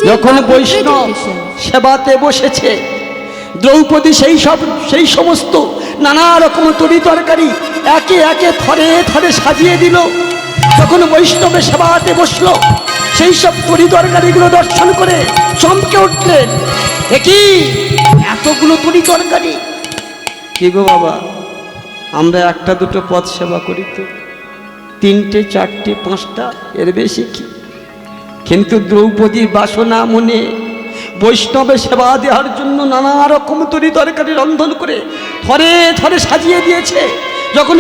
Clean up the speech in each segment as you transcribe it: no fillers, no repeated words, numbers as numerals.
যখন বৈষ্ণব সেবাতে বসেছে, দ্রৌপদী সেই সমস্ত নানা রকম তরি তরকারি একে একে থরে থরে সাজিয়ে দিল। যখন বৈষ্ণবের সেবাতে বসলো, সেই সব তরি তরকারিগুলো দর্শন করে চমকে উঠলেন, একই এতগুলো তরি তরকারি! কি গো বাবা, আমরা একটা দুটো পদ সেবা করি তো, তিনটে চারটে পাঁচটা, এর বেশি কি? কিন্তু দ্রৌপদীর বাসনা মনে বৈষ্ণবের সেবা দেওয়ার জন্য নানা রকম তরি তরকারি রন্ধন করে থরে থরে সাজিয়ে দিয়েছে। যখন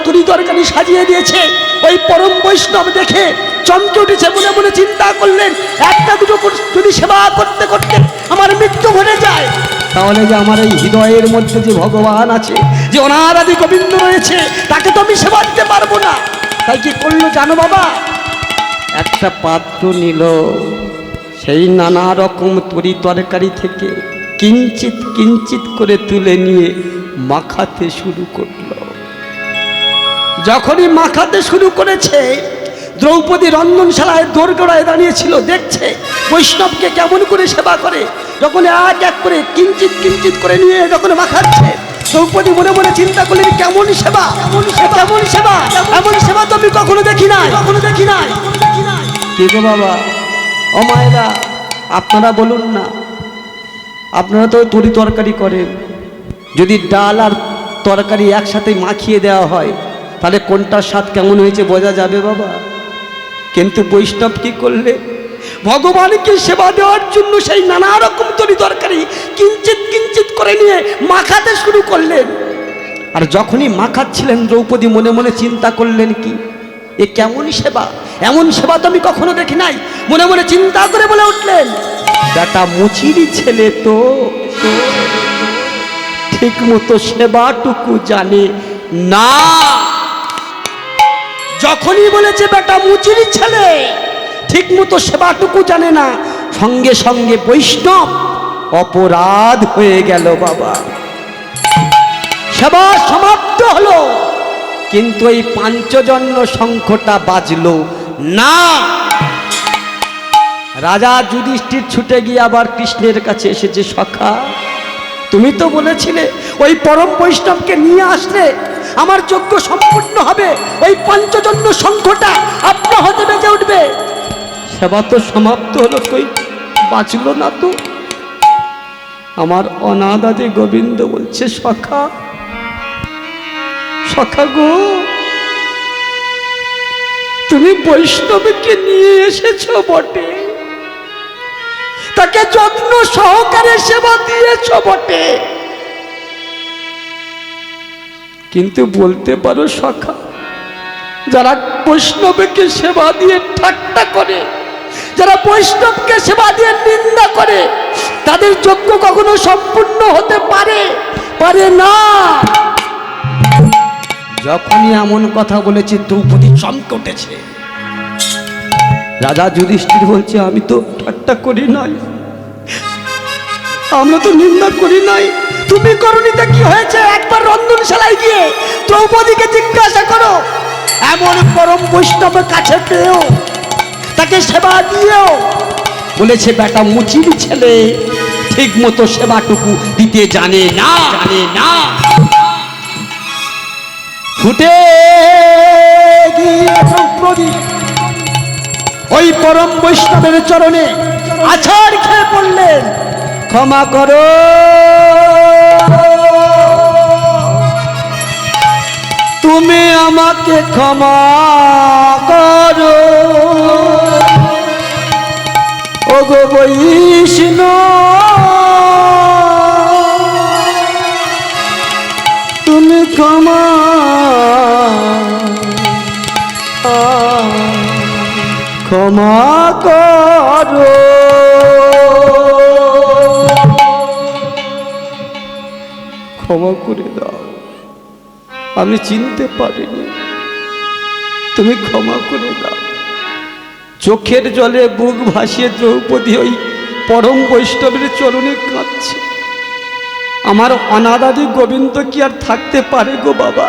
তরি তরকারি সাজিয়ে দিয়েছে, ওই পরম বৈষ্ণব দেখে চমকে উঠেছে, মনে মনে চিন্তা করলেন, একটা দুটো যদি সেবা করতে করতে আমার মৃত্যু ঘটে যায়, তাহলে যে আমার এই হৃদয়ের মধ্যে যে ভগবান আছে, যে অনাদি গোবিন্দ রয়েছে, তাকে তো আমি সেবা দিতে পারবো না। তাই কি করলো জানো বাবা? একটা পাত্র নিল, সেই নানা রকম তরি তরকারি থেকে কিঞ্চিত কিঞ্চিত করে তুলে নিয়ে মাখাতে শুরু করলো। যখনই মাখাতে শুরু করেছে, দ্রৌপদী রন্ধনশালায় দোরগোড়ায় দাঁড়িয়েছিল, দেখছে বৈষ্ণবকে কেমন করে সেবা করে। যখন এক এক করে কিঞ্চিত কিঞ্চিত করে নিয়ে যখন মাখাচ্ছে, দ্রৌপদী মনে মনে চিন্তা করলেন, কেমন সেবা, কেমন সেবা, এমন সেবা তো আমি কখনো দেখি নাই। কে গো বাবা, ও মায়েরা, আপনারা বলুন না, আপনারা তো তরি তরকারি করেন, যদি ডাল আর তরকারি একসাথে মাখিয়ে দেওয়া হয়, তাহলে কোনটার স্বাদ কেমন হয়েছে বোঝা যাবে বাবা। কিন্তু বৈষ্ণব কি করলে, ভগবানকে সেবা দেওয়ার জন্য সেই নানা রকম তরি তরকারি কিঞ্চিত কিঞ্চিত করে নিয়ে মাখাতে শুরু করলেন। আর যখনই মাখাচ্ছিলেন, দ্রৌপদী মনে মনে চিন্তা করলেন, কি এ কেমন সেবা, এমন সেবা তো আমি কখনো দেখি নাই। মনে মনে চিন্তা করে বলে উঠলেন, বেটা মুচিরি ছেলে তো ঠিক মতো সেবাটুকু জানে না। যখনই বলেছে বেটা মুচিরি ছেলে ঠিক মতো সেবাটুকু জানে না, সঙ্গে সঙ্গে বৈষ্ণব অপরাধ হয়ে গেল বাবা। সেবা সমাপ্ত হলো, কিন্তু এই পাঞ্চজন্য শঙ্খটা বাজলো না। রাজা যুধিষ্ঠির ছুটে গিয়ে আবার কৃষ্ণের কাছে এসেছে, সখা তুমি তো বলেছিলে ওই পরম বৈষ্ণবকে নিয়ে আসলে আমার যজ্ঞ সম্পূর্ণ হবে, ওই পাঞ্চজন্য শঙ্খটা আপনার হতে বেজে উঠবে। সেবা তো সমাপ্ত হলো, কই বাঁচলো না তো। আমার অনাদাদি গোবিন্দ বলছে, সখা সখা গো, তুমি বৈষ্ণবকে নিয়ে এসেছো বটে, তাকে যত্ন সহকারে সেবা দিয়েছ বটে, কিন্তু বলতে পারো সখা, যারা বৈষ্ণবকে সেবা দিয়ে ঠাট্টা করে, যারা বৈষ্ণবকে সেবা দিয়ে নিন্দা করে, তাদের যজ্ঞ কখনো সম্পূর্ণ হতে পারে না। যখনই এমন কথা বলেছে, দ্রৌপদী চমকে উঠেছে। রাজা যুধিষ্ঠির বলছে, আমি তো ঠাট্টা করি নাই, আমরা তো নিন্দা করি নাই, তুমি করনিটা কি হয়েছে একবার রন্ধনশালায় গিয়ে দ্রৌপদীকে জিজ্ঞাসা করো। এমন পরম বৈষ্ণবের কাছে পেয়েও, তাকে সেবা দিয়েও বলেছে বেটা মুচির ছেলে ঠিক মতো সেবাটুকু দিতে জানে না। ছুটে গিয়ে দ্রৌপদী ওই পরম বৈষ্ণবের চরণে আছাড় খেয়ে পড়লেন, ক্ষমা করো, তুমি আমাকে ক্ষমা করো, ওগো বৈষ্ণব, তুমি ক্ষমা করো। ক্ষমা করে দাও, আমি চিনতে পারিনি, তুমি ক্ষমা করে দাও। চোখের জলে বুক ভাসিয়ে দ্রৌপদী ওই পরম বৈষ্ণবের চরণে কাঁদছে। আমার অনাদাদি গোবিন্দ কি আর থাকতে পারে গো বাবা?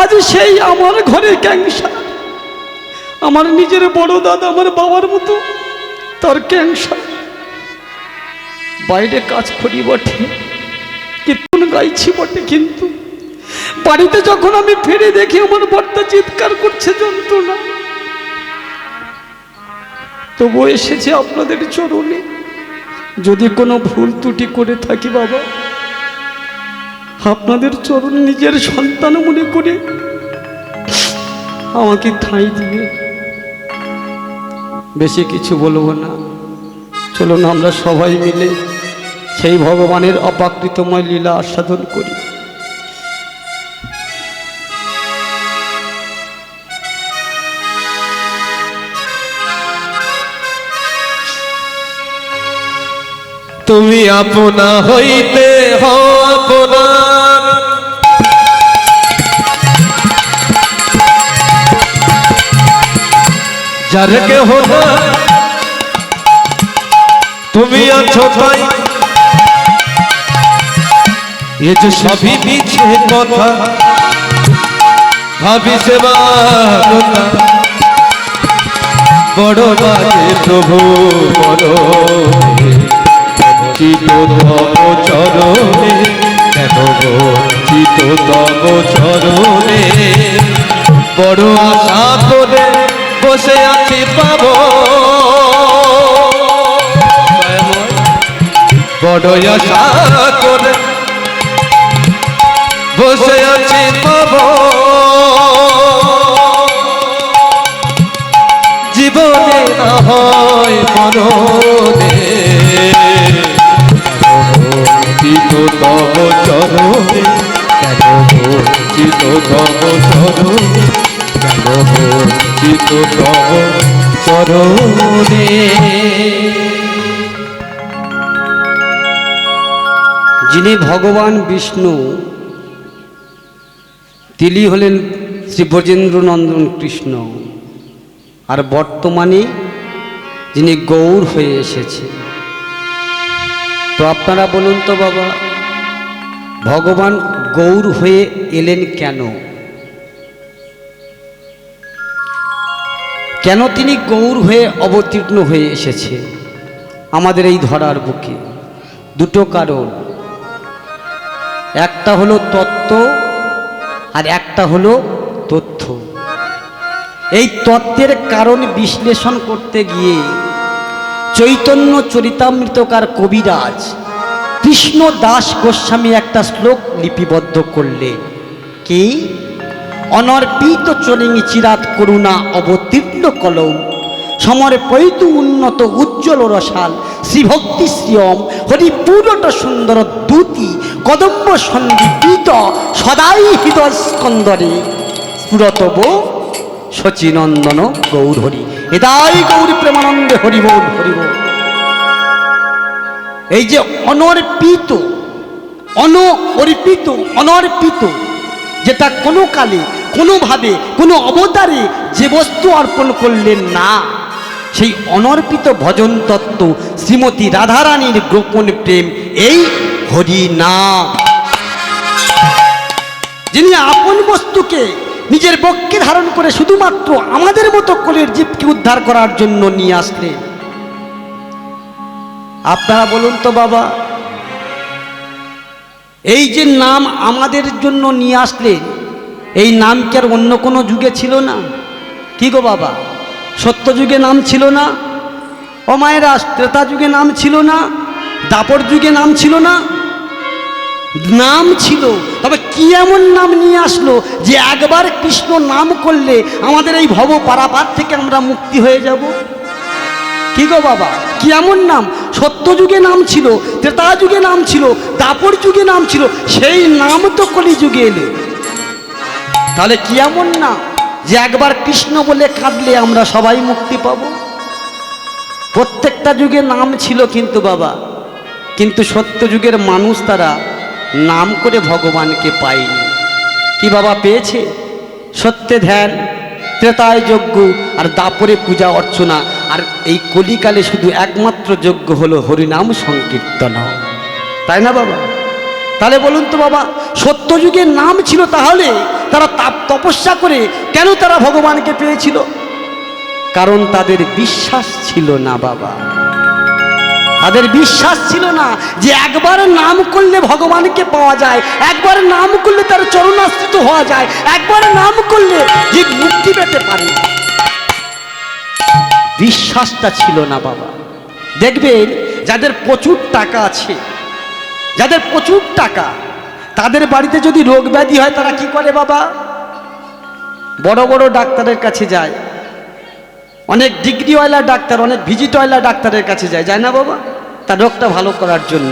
আজ সেই আমার ঘরে ক্যান্সার। আমার নিজের বড় দাদা আমার বাবার মতো, তার ক্যান্সার। বাইরে কাজ করি বটে, কীর্তন গাইছি বটে, কিন্তু বাড়িতে যখন আমি ফিরে দেখি আমার বড়টা চিৎকার করছে যন্ত্রণা। তবু এসেছে আপনাদের চরণে। যদি কোনো ভুল ত্রুটি করে থাকি বাবা, আপনাদের চরণ নিজের সন্তান মনে করে আমাকে ঠাঁই দিবে। বেশি কিছু বলবো না, চলুন আমরা সবাই মিলে সেই ভগবানের অপ্রাকৃতময় লীলা আস্বাদন করি। তুমি আপনা হইতে হও আপনার, যার কেহ না তুমি আছো তাই। এ যে সবই মিছে কথা, ভাবি সেবা কথা, বড় বাজে প্রভু বড় চিত তব চরণে, কেন চিত তব চরণে। বড় আশা করে বসে আছি পাব, বড় আশা করে বসে আছি পাব। জীবনে না হয় মরণে, চিত তব চরণে, কেন চিত তব চরণে, কেন চিত তব চরণে। যিনি ভগবান বিষ্ণু, তিনি হলেন শ্রী ব্রজেন্দ্রনন্দন কৃষ্ণ, আর বর্তমানে যিনি গৌর হয়ে এসেছে। তো আপনারা বলুন তো বাবা, ভগবান গৌর হয়ে এলেন কেন? কেন তিনি গৌর হয়ে অবতীর্ণ হয়ে এসেছে আমাদের এই ধরার বুকে? দুটো কারণ, একটা হলো তত্ত্ব আর একটা হলো তথ্য। এই তত্ত্বের কারণ বিশ্লেষণ করতে গিয়ে চৈতন্য চরিতামৃতকার কবিরাজ কৃষ্ণ দাস গোস্বামী একটা শ্লোক লিপিবদ্ধ করলেন। কি? অনর্পিত চলিঙি চিরাত করুণা অবতীর্ণ কলম, সমর্পয়িত উন্নত উজ্জ্বল রসাল শ্রীভক্তি শ্রিয়ম হরিপুরট সুন্দর দূতি কদম্ব সন্দীপিত সদাই হৃদয় স্কন্দরে স্ফুরতব শচীনন্দন গৌর হরি। এদাই গৌরী প্রেমানন্দে হরিবোল হরিবোল। এই যে অনর্পিত, অনর্পিত, অনর্পিত, যেটা কোনো কালে কোনোভাবে কোনো অবতারে যে বস্তু অর্পণ করলেন না, সেই অনর্পিত ভজন তত্ত্ব শ্রীমতী রাধারানীর গোপন প্রেম, এই হরি নাম। যিনি আপন বস্তুকে নিজের বক্ষে ধারণ করে শুধুমাত্র আমাদের মতো কোলের জীবকে উদ্ধার করার জন্য নিয়ে আসলেন। আপনারা বলুন তো বাবা, এই যে নাম আমাদের জন্য নিয়ে আসলেন, এই নাম কি আর অন্য কোনো যুগে ছিল না? কি গো বাবা, সত্য যুগে নাম ছিল না? ও মায়েরা, ত্রেতা যুগে নাম ছিল না? দাপর যুগে নাম ছিল না? নাম ছিল, তবে কি এমন নাম নিয়ে আসলো যে একবার কৃষ্ণ নাম করলে আমাদের এই ভব পারাপার থেকে আমরা মুক্তি হয়ে যাব? কি গো বাবা, কি এমন নাম? সত্য যুগে নাম ছিল, ত্রেতা যুগে নাম ছিল, দাপর যুগে নাম ছিল, সেই নাম তো কলি যুগে এলো। তাহলে কি এমন নাম যে একবার কৃষ্ণ বলে কাঁদলে আমরা সবাই মুক্তি পাব? প্রত্যেকটা যুগে নাম ছিল কিন্তু বাবা, কিন্তু সত্য যুগের মানুষ তারা নাম করে ভগবানকে পায়নি। কি বাবা পেয়েছে? সত্যে ধ্যান, ত্রেতায় যজ্ঞ, আর দাপরে পূজা অর্চনা, আর এই কলিকালে শুধু একমাত্র যজ্ঞ হলো হরিনাম সংকীর্তন। তাই না বাবা? তাহলে বলুন তো বাবা, সত্যযুগের নাম ছিল, তাহলে তারা তপস্যা করে কেন তারা ভগবানকে পেয়েছিল? কারণ তাদের বিশ্বাস ছিল না বাবা, তাদের বিশ্বাস ছিল না যে একবার নাম করলে ভগবানকে পাওয়া যায়, একবার নাম করলে তার চরণাশ্রিত হওয়া যায়, একবার নাম করলে যে মুক্তি পেতে পারে। বিশ্বাসটা ছিল না বাবা। দেখবেন যাদের প্রচুর টাকা আছে, যাদের প্রচুর টাকা, তাদের বাড়িতে যদি রোগ ব্যাধি হয় তারা কি করে বাবা? বড় বড় ডাক্তারের কাছে যায়, অনেক ডিগ্রিওয়ালা ডাক্তার, অনেক ভিজিটওয়ালা ডাক্তারের কাছে যায় না বাবা, তার রোগটা ভালো করার জন্য।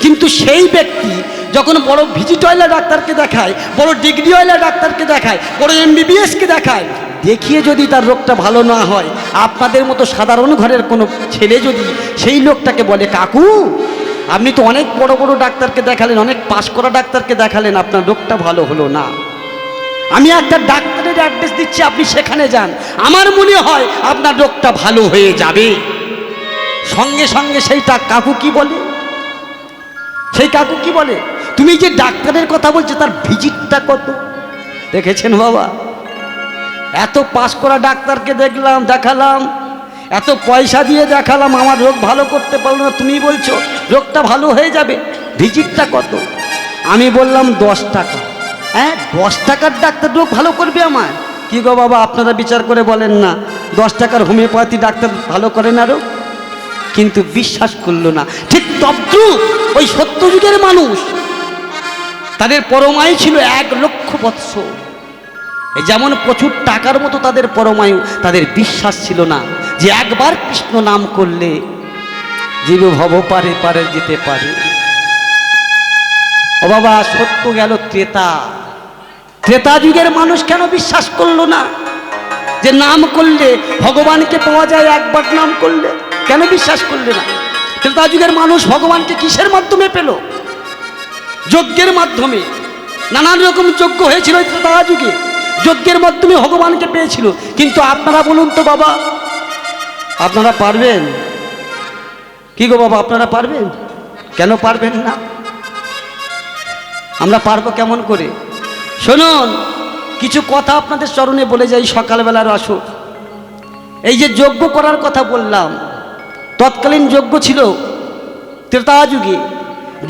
কিন্তু সেই ব্যক্তি যখন বড় ভিজিটওয়ালা ডাক্তারকে দেখায়, বড় ডিগ্রিওয়ালা ডাক্তারকে দেখায়, বড় MBBSকে দেখায়, দেখিয়ে যদি তার রোগটা ভালো না হয়, আপনাদের মতো সাধারণ ঘরের কোনো ছেলে যদি সেই লোকটাকে বলে, কাকু আপনি তো অনেক বড় বড় ডাক্তারকে দেখালেন, অনেক পাশ করা ডাক্তারকে দেখালেন, আপনার রোগটা ভালো হলো না, আমি একটা ডাক্তারের অ্যাড্রেস দিচ্ছি, আপনি সেখানে যান, আমার মনে হয় আপনার রোগটা ভালো হয়ে যাবে। সঙ্গে সঙ্গে সেই কাকু কি বলে? সেই কাকু কি বলে? তুমি যে ডাক্তারের কথা বলছো তার ভিজিটটা কত? দেখেছেন বাবা, এত পাশ করা ডাক্তারকে দেখালাম, এত পয়সা দিয়ে দেখালাম, আমার রোগ ভালো করতে পারলো না, তুমি বলছো রোগটা ভালো হয়ে যাবে, ভিজিটটা কত? আমি বললাম 10 টাকা। হ্যাঁ, 10 টাকার ডাক্তার রোগ ভালো করবে আমার? কি গো বাবা, আপনারা বিচার করে বলেন না, 10 টাকার হোমিওপ্যাথি ডাক্তার ভালো করে না রোগ? কিন্তু বিশ্বাস করলো না। ঠিক তদ্রুপ ওই সত্যযুগের মানুষ, তাদের পরমায়ু ছিল 1 লক্ষ বৎসর। এই যেমন প্রচুর টাকার মতো তাদের পরমায়ু, তাদের বিশ্বাস ছিল না যে একবার কৃষ্ণ নাম করলে জীব ভব পারে পারে যেতে পারে। ও বাবা, সত্য গেল ত্রেতা যুগের মানুষ কেন বিশ্বাস করলো না যে নাম করলে ভগবানকে পাওয়া যায়? একবার নাম করলে কেন বিশ্বাস করলে না? ত্রেতা যুগের মানুষ ভগবানকে কিসের মাধ্যমে পেল? যজ্ঞের মাধ্যমে। নানান রকম যজ্ঞ হয়েছিল ত্রেতা যুগে, যজ্ঞের মাধ্যমে ভগবানকে পেয়েছিল। কিন্তু আপনারা বলুন তো বাবা, আপনারা পারবেন? কি গো বাবা, আপনারা পারবেন? কেন পারবেন না? আমরা পারবো কেমন করে? শুনুন, কিছু কথা আপনাদের চরণে বলে যাই সকালবেলার আসর। এই যে যজ্ঞ করার কথা বললাম, তৎকালীন যজ্ঞ ছিল ত্রেতা যুগে।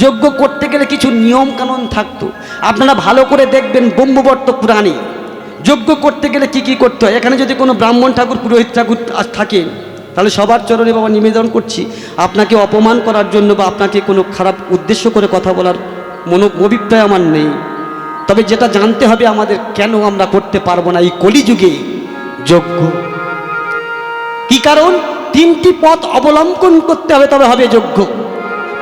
যজ্ঞ করতে গেলে কিছু নিয়ম কানুন থাকতো। আপনারা ভালো করে দেখবেন ব্রহ্মবর্ত পুরাণে যজ্ঞ করতে গেলে কি কি করতে হয়। এখানে যদি কোনো ব্রাহ্মণ ঠাকুর, পুরোহিত ঠাকুর থাকেন, তাহলে সবার চরণে বাবা নিবেদন করছি, আপনাকে অপমান করার জন্য বা আপনাকে কোনো খারাপ উদ্দেশ্য করে কথা বলার অভিপ্রায় আমার নেই। তবে যেটা জানতে হবে আমাদের, কেন আমরা করতে পারবো না এই কলিযুগে যজ্ঞ? কি কারণ? 3টি পথ অবলম্বন করতে হবে, তবে হবে যজ্ঞ।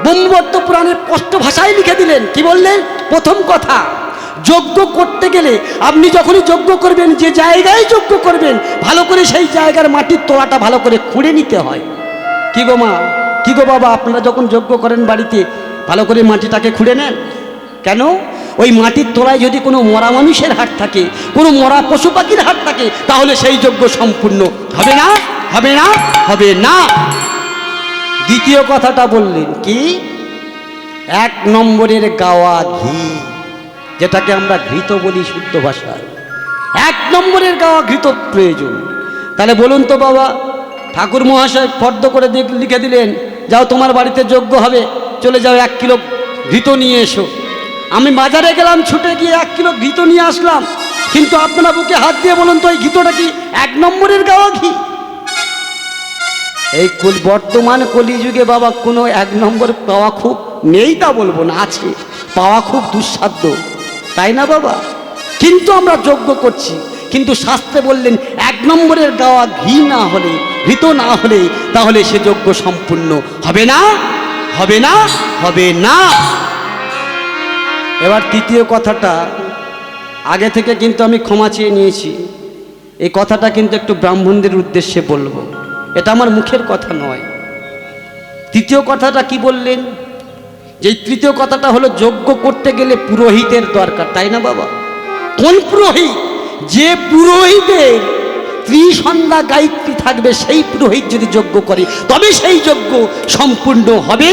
ব্রহ্মবর্ত পুরাণের স্পষ্ট ভাষায় লিখে দিলেন। কি বললেন? প্রথম কথা, যজ্ঞ করতে গেলে আপনি যখনই যজ্ঞ করবেন, যে জায়গায় যজ্ঞ করবেন, ভালো করে সেই জায়গার মাটির তলাটা ভালো করে খুঁড়ে নিতে হয়। কি গো মা, কি গো বাবা, আপনারা যখন যজ্ঞ করেন বাড়িতে ভালো করে মাটিটাকে খুঁড়ে নেন কেন? ওই মাটির তলায় যদি কোনো মরা মানুষের হাত থাকে, কোনো মরা পশু পাখির হাত থাকে, তাহলে সেই যজ্ঞ সম্পূর্ণ হবে না, হবে না, হবে না। দ্বিতীয় কথাটা বললেন কি? 1 নম্বরের গাওয়া ঘি, যেটাকে আমরা ঘৃত বলি শুদ্ধ ভাষায়। 1 নম্বরের গাওয়া ঘৃত প্রয়োজন। তাহলে বলুন তো বাবা, ঠাকুর মহাশয় ফর্দ করে লিখে দিলেন, যাও তোমার বাড়িতে যজ্ঞ হবে, চলে যাও 1 কিলো ঘৃত নিয়ে এসো। আমি বাজারে গেলাম, ছুটে গিয়ে 1 কিলো ঘৃত নিয়ে আসলাম, কিন্তু আপনারা বুকে হাত দিয়ে বলুন তো, এই ঘৃতটা কি 1 নম্বরের গাওয়া ঘি? এই বর্তমান কলিযুগে বাবা কোনো 1 নম্বর পাওয়া খুব নেই, তা বলবো না, আছে, পাওয়া খুব দুঃসাধ্য, তাই না বাবা? কিন্তু আমরা যজ্ঞ করছি, কিন্তু শাস্ত্রে বললেন 1 নম্বরের গাওয়া ঘি না হলে, ঘৃত না হলে, তাহলে সে যজ্ঞ সম্পূর্ণ হবে না, হবে না, হবে না। এবার তৃতীয় কথাটা আগে থেকে কিন্তু আমি ক্ষমা চেয়ে নিয়েছি। এই কথাটা কিন্তু একটু ব্রাহ্মণদের উদ্দেশ্যে বলবো, এটা আমার মুখের কথা নয়। তৃতীয় কথাটা কি বললেন? যে তৃতীয় কথাটা হলো, যজ্ঞ করতে গেলে পুরোহিতের দরকার, তাই না বাবা? কোন পুরোহিত? যে পুরোহিতের ত্রিসন্ধ্যা গায়ত্রী থাকবে, সেই পুরোহিত যদি যজ্ঞ করে, তবে সেই যজ্ঞ সম্পূর্ণ হবে,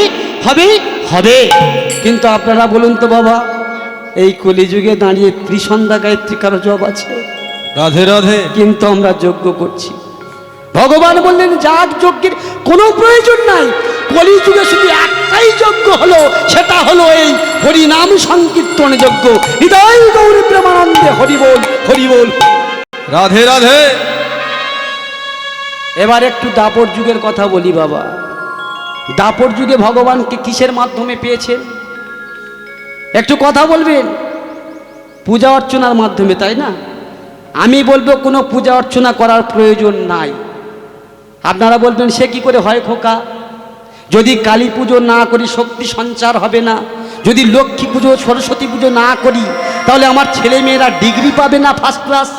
হবে, হবে। কিন্তু আপনারা বলুন তো বাবা, এই কলিযুগে দাঁড়িয়ে ত্রিসন্ধ্যা গায়ত্রী কারো জব আছে? রাধে রাধে। কিন্তু আমরা যজ্ঞ করছি। ভগবান বললেন যাগ যজ্ঞের কোনো প্রয়োজন নাই, কলিযুগে শুধু একটাই যজ্ঞ হলো, সেটা হলো এই হরিনাম সংকীর্তন যজ্ঞ। হৃদয় গৌরী প্রেমানন্দে হরি বল হরি বল। রাধে রাধে। এবার একটু দাপর যুগের কথা বলি বাবা। দাপর যুগে ভগবানকে কিসের মাধ্যমে পেয়েছেন? একটু কথা বলবেন। পূজা অর্চনার মাধ্যমে, তাই না? আমি বলবো কোনো পূজা অর্চনা করার প্রয়োজন নাই। আপনারা বলবেন সে কি করে হয় খোকা? যদি কালী পুজো না করি শক্তি সঞ্চার হবে না, যদি লক্ষ্মী পুজো সরস্বতী পুজো না করি তাহলে আমার ছেলে মেয়েরা ডিগ্রি পাবে না ফার্স্ট ক্লাস,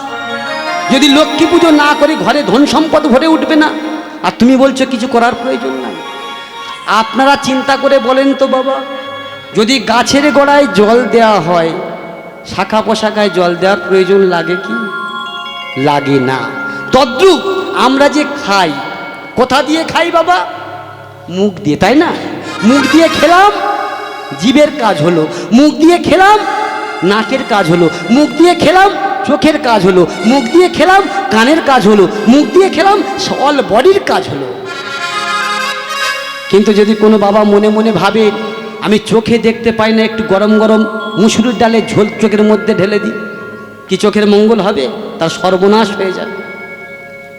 যদি লক্ষ্মী পুজো না করি ঘরে ধন সম্পদ ভরে উঠবে না, আর তুমি বলছো কিছু করার প্রয়োজন নাই। আপনারা চিন্তা করে বলেন তো বাবা, যদি গাছের গোড়ায় জল দেওয়া হয়, শাখা পোশাখায় জল দেওয়ার প্রয়োজন লাগে কি? লাগে না। তদ্রূপ আমরা যে খাই, কোথা দিয়ে খাই বাবা? মুখ দিয়ে, তাই না? মুখ দিয়ে খেলাম, জিভের কাজ হলো। মুখ দিয়ে খেলাম, নাকের কাজ হলো। মুখ দিয়ে খেলাম, চোখের কাজ হলো। মুখ দিয়ে খেলাম, কানের কাজ হলো। মুখ দিয়ে খেলাম, অল বডির কাজ হলো। কিন্তু যদি কোনো বাবা মনে মনে ভাবে আমি চোখে দেখতে পাই না, একটু গরম গরম মুসুরির ডালে ঝোল চোখের মধ্যে ঢেলে দিই, কি চোখের মঙ্গল হবে? তার সর্বনাশ হয়ে যাবে।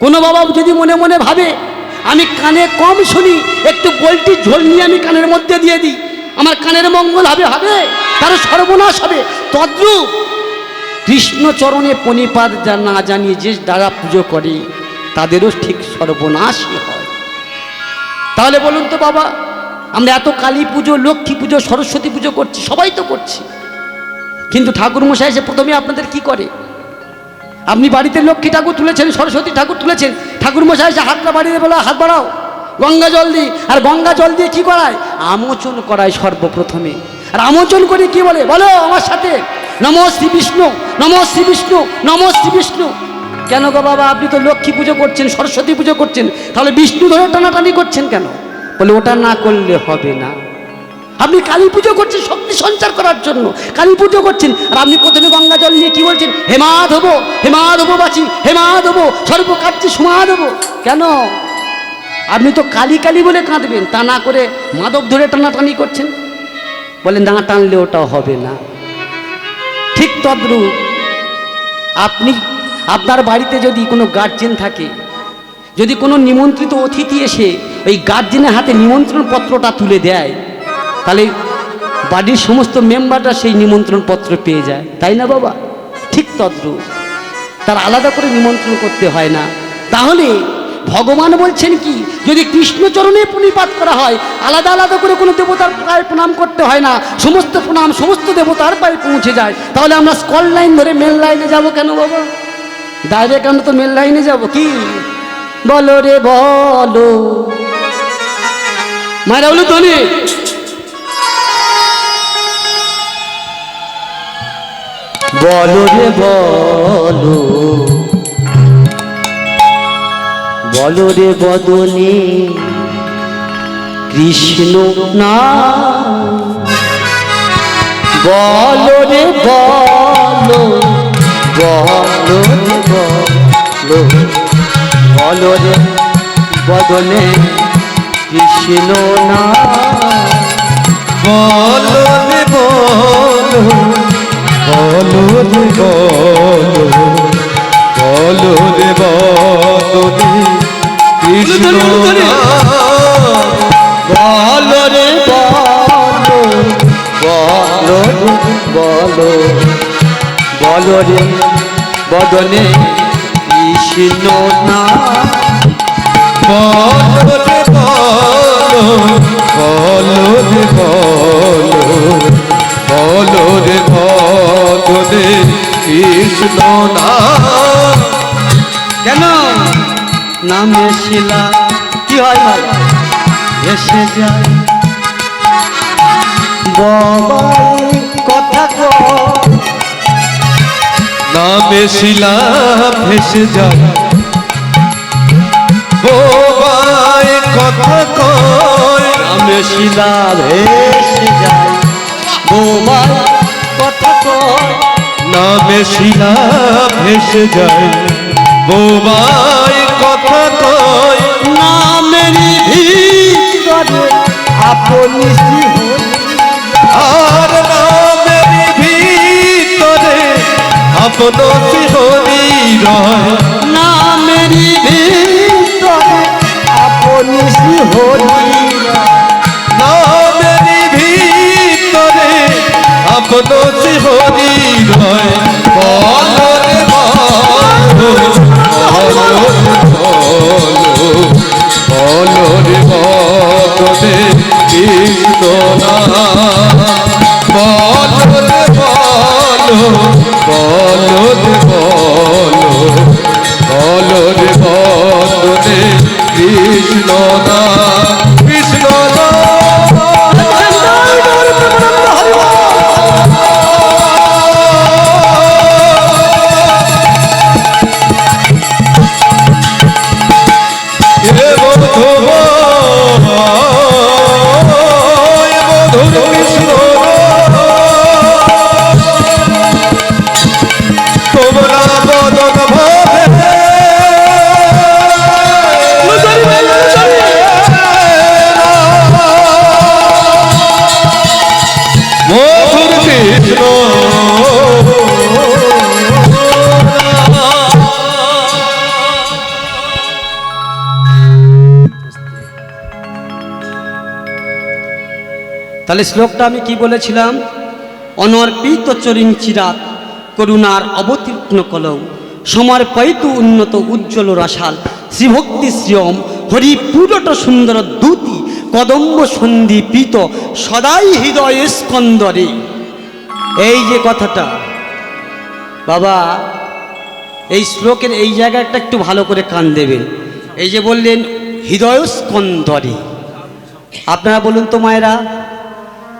কোনো বাবা যদি মনে মনে ভাবে আমি কানে কম শুনি, একটু গোলটির ঝোল নিয়ে আমি কানের মধ্যে দিয়ে দিই, আমার কানের মঙ্গল হবে, হবে? তার সর্বনাশ হবে। তদ্রূপ কৃষ্ণ চরণে পণিপাত না জানিয়ে যে দ্বারা পুজো করে তাদেরও ঠিক সর্বনাশই হয়। তাহলে বলুন তো বাবা, আমরা এত কালী পুজো, লক্ষ্মী পুজো, সরস্বতী পুজো করছি, সবাই তো করছি, কিন্তু ঠাকুর মশাই এসে প্রথমে আপনাদের কি করে? আপনি বাড়িতে লক্ষ্মী ঠাকুর তুলেছেন, সরস্বতী ঠাকুর তুলেছেন, ঠাকুর মশাই এসে হাতটা বাড়িয়ে বলা হাত বাড়াও, গঙ্গা জল দিই। আর গঙ্গা জল দিয়ে কি করায়? আমোচন করায় সর্বপ্রথমে। আর আমোচন করে কি বলে? বলো আমার সাথে, নমঃ শ্রী বিষ্ণু, নমঃ শ্রী বিষ্ণু, নমঃ শ্রী বিষ্ণু। কেন গো বাবা, আপনি তো লক্ষ্মী পুজো করছেন, সরস্বতী পুজো করছেন, তাহলে বিষ্ণু ধরে টানাটানি করছেন কেন? বলে ওটা না করলে হবে না। আপনি কালী পুজো করছেন শক্তি সঞ্চার করার জন্য, কালী পুজো করছেন, আর আপনি প্রথমে গঙ্গা জল নিয়ে কি বলছেন? হেমা ধোবো বাঁচি, হেমা ধোবো সর্বকার্যে সমা দেবো। কেন? আপনি তো কালী কালী বলে কাঁদবেন, তা না করে মাদক ধরে টানাটানি করছেন। বলেন না টানলে ওটা হবে না। ঠিক তদ্রূপ আপনি আপনার বাড়িতে যদি কোনো গার্জেন থাকে, যদি কোনো নিমন্ত্রিত অতিথি এসে ওই গার্জেনের হাতে নিমন্ত্রণ পত্রটা তুলে দেয়, তাহলে বাড়ির সমস্ত মেম্বাররা সেই নিমন্ত্রণ পত্র পেয়ে যায়, তাই না বাবা? ঠিক তদ্রূপ তার আলাদা করে নিমন্ত্রণ করতে হয় না। তাহলে ভগবান বলছেন কি, যদি কৃষ্ণচরণে প্রণিপাত করা হয়, আলাদা আলাদা করে কোনো দেবতার পায়ে প্রণাম করতে হয় না, সমস্ত প্রণাম সমস্ত দেবতার পায়ে পৌঁছে যায়। তাহলে আমরা স্কল লাইন ধরে মেল লাইনে যাব কেন বাবা? ডাইরেক্ট আমরা তো মেল লাইনে যাব। কি বলো রে বলো, মায়েরা বলো তো নি, বলো রে বলো, বলো রে বদনে কৃষ্ণ না, বলো রে বলো, বলো রে বলো, বলো রে বদনে কৃষ্ণ না, বলো রে বলো, বলো রে বলো, বলো রে বলো কৃষ্ণ না, বলো রে বলো, বলো বলো, বলো রে বদনে কৃষ্ণ না, বলো রে বলো, বলো রে বলো, বলো রে বলো কৃষ্ণ না। কেন? নামে শিলা কি হয় বাবা? এসে যায় বাবাই কথা কো, নামে শিলা ভেসে যায়, বোবায় কথা কয়, নামে শিলা ভেসে যায় বোবায় কথা কয় নামে শিলা ভেসে যায় বোবায় কথা কয় নামেরই ভিতরে আপনি আর নামের ভিতরে আপন শিহরি রয় নামেরই ভিতরে আপনি হরি নামের ভিতরে আপন শিহরি রয় বলো রে বলো বলো বলো রে বদনে কৃষ্ণ নাম বলো রে বলো বলো রে বলো বলো রে বদনে কৃষ্ণ নাম কৃষ্ণ তাহলে শ্লোকটা আমি কি বলেছিলাম? অনর্পিত চরিণ চিরাত করুণার অবতীর্ণ কলৌ সমর্পয়িত উন্নত উজ্জ্বল রসাল শ্রীভক্তি শ্রিয়ম হরি পুরট সুন্দর দূতি কদম্ব সন্দীপিত সদাই হৃদয় স্কন্দরে। এই যে কথাটা বাবা, এই শ্লোকের এই জায়গাটা একটু ভালো করে কান দেবেন। এই যে বললেন হৃদয় স্কন্দরে, আপনারা বলুন তো মায়েরা,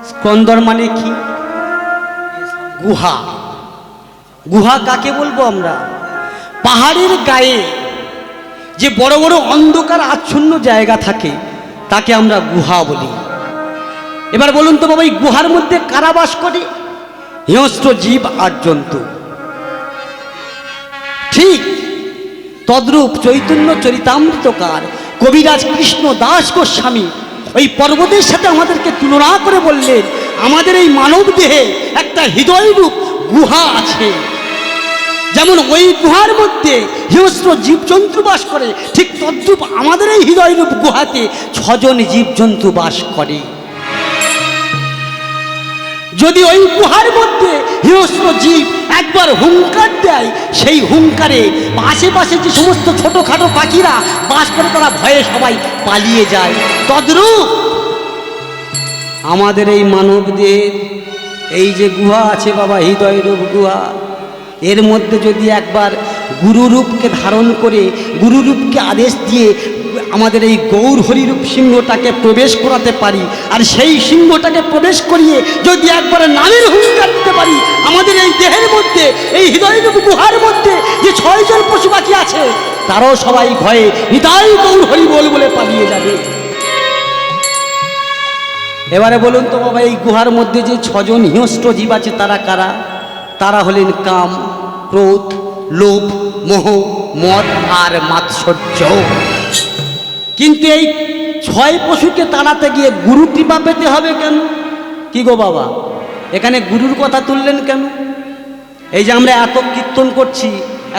স্কন্দর মানে কি? গুহা। গুহা কাকে বলবো আমরা? পাহাড়ের গায়ে যে বড় বড় অন্ধকার আচ্ছন্ন জায়গা থাকে তাকে আমরা গুহা বলি। এবার বলুন তো বাবা, এই গুহার মধ্যে কারা বাস করে? হিংস্র জীব আর জন্তু। ঠিক তদ্রূপ চৈতন্য চরিতামৃতকার কবিরাজ কৃষ্ণ দাস গোস্বামী ওই পর্বতের সাথে আমাদেরকে তুলনা করে বললেন, আমাদের এই মানব দেহে একটা হৃদয়রূপ গুহা আছে। যেমন ওই গুহার মধ্যে হিংস্র জীবজন্তু বাস করে, ঠিক তদ্রূপ আমাদের এই হৃদয়রূপ গুহাতে 6 জন জীবজন্তু বাস করে। যদি ওই গুহার মধ্যে হিংস্র জীব একবার হুঙ্কার দেয়, সেই হুঙ্কারে আশেপাশে যে সমস্ত ছোটখাটো পাখিরা বাস করে তারা ভয়ে সবাই পালিয়ে যায়। তদ্রূপ আমাদের এই মানবদের এই যে গুহা আছে বাবা, হৃদয়রূপ গুহা, এর মধ্যে যদি একবার গুরুরূপকে ধারণ করে গুরুরূপকে আদেশ দিয়ে আমাদের এই গৌর হরিরূপ সিংহটাকে প্রবেশ করাতে পারি, আর সেই সিংহটাকে প্রবেশ করিয়ে যদি একবার নামের হুঙ্কার দিতে পারি, আমাদের এই দেহের মধ্যে এই হৃদয়রূপ গুহার মধ্যে যে 6 জন পশু পাখি আছে তারাও সবাই ভয়ে নিতাই গৌর হরি বল বলে পালিয়ে যাবে। এবারে বলুন তো বাবা, এই গুহার মধ্যে যে 6 জন হিংস্র জীব আছে তারা কারা? তারা হলেন কাম, ক্রোধ, লোভ, মোহ, মদ আর মাৎসর্য। কিন্তু এই 6 পশুকে তাড়াতে গিয়ে গুরু কৃপা পেতে হবে কেন? কি গো বাবা, এখানে গুরুর কথা তুললেন কেন? এই যে আমরা এত কীর্তন করছি,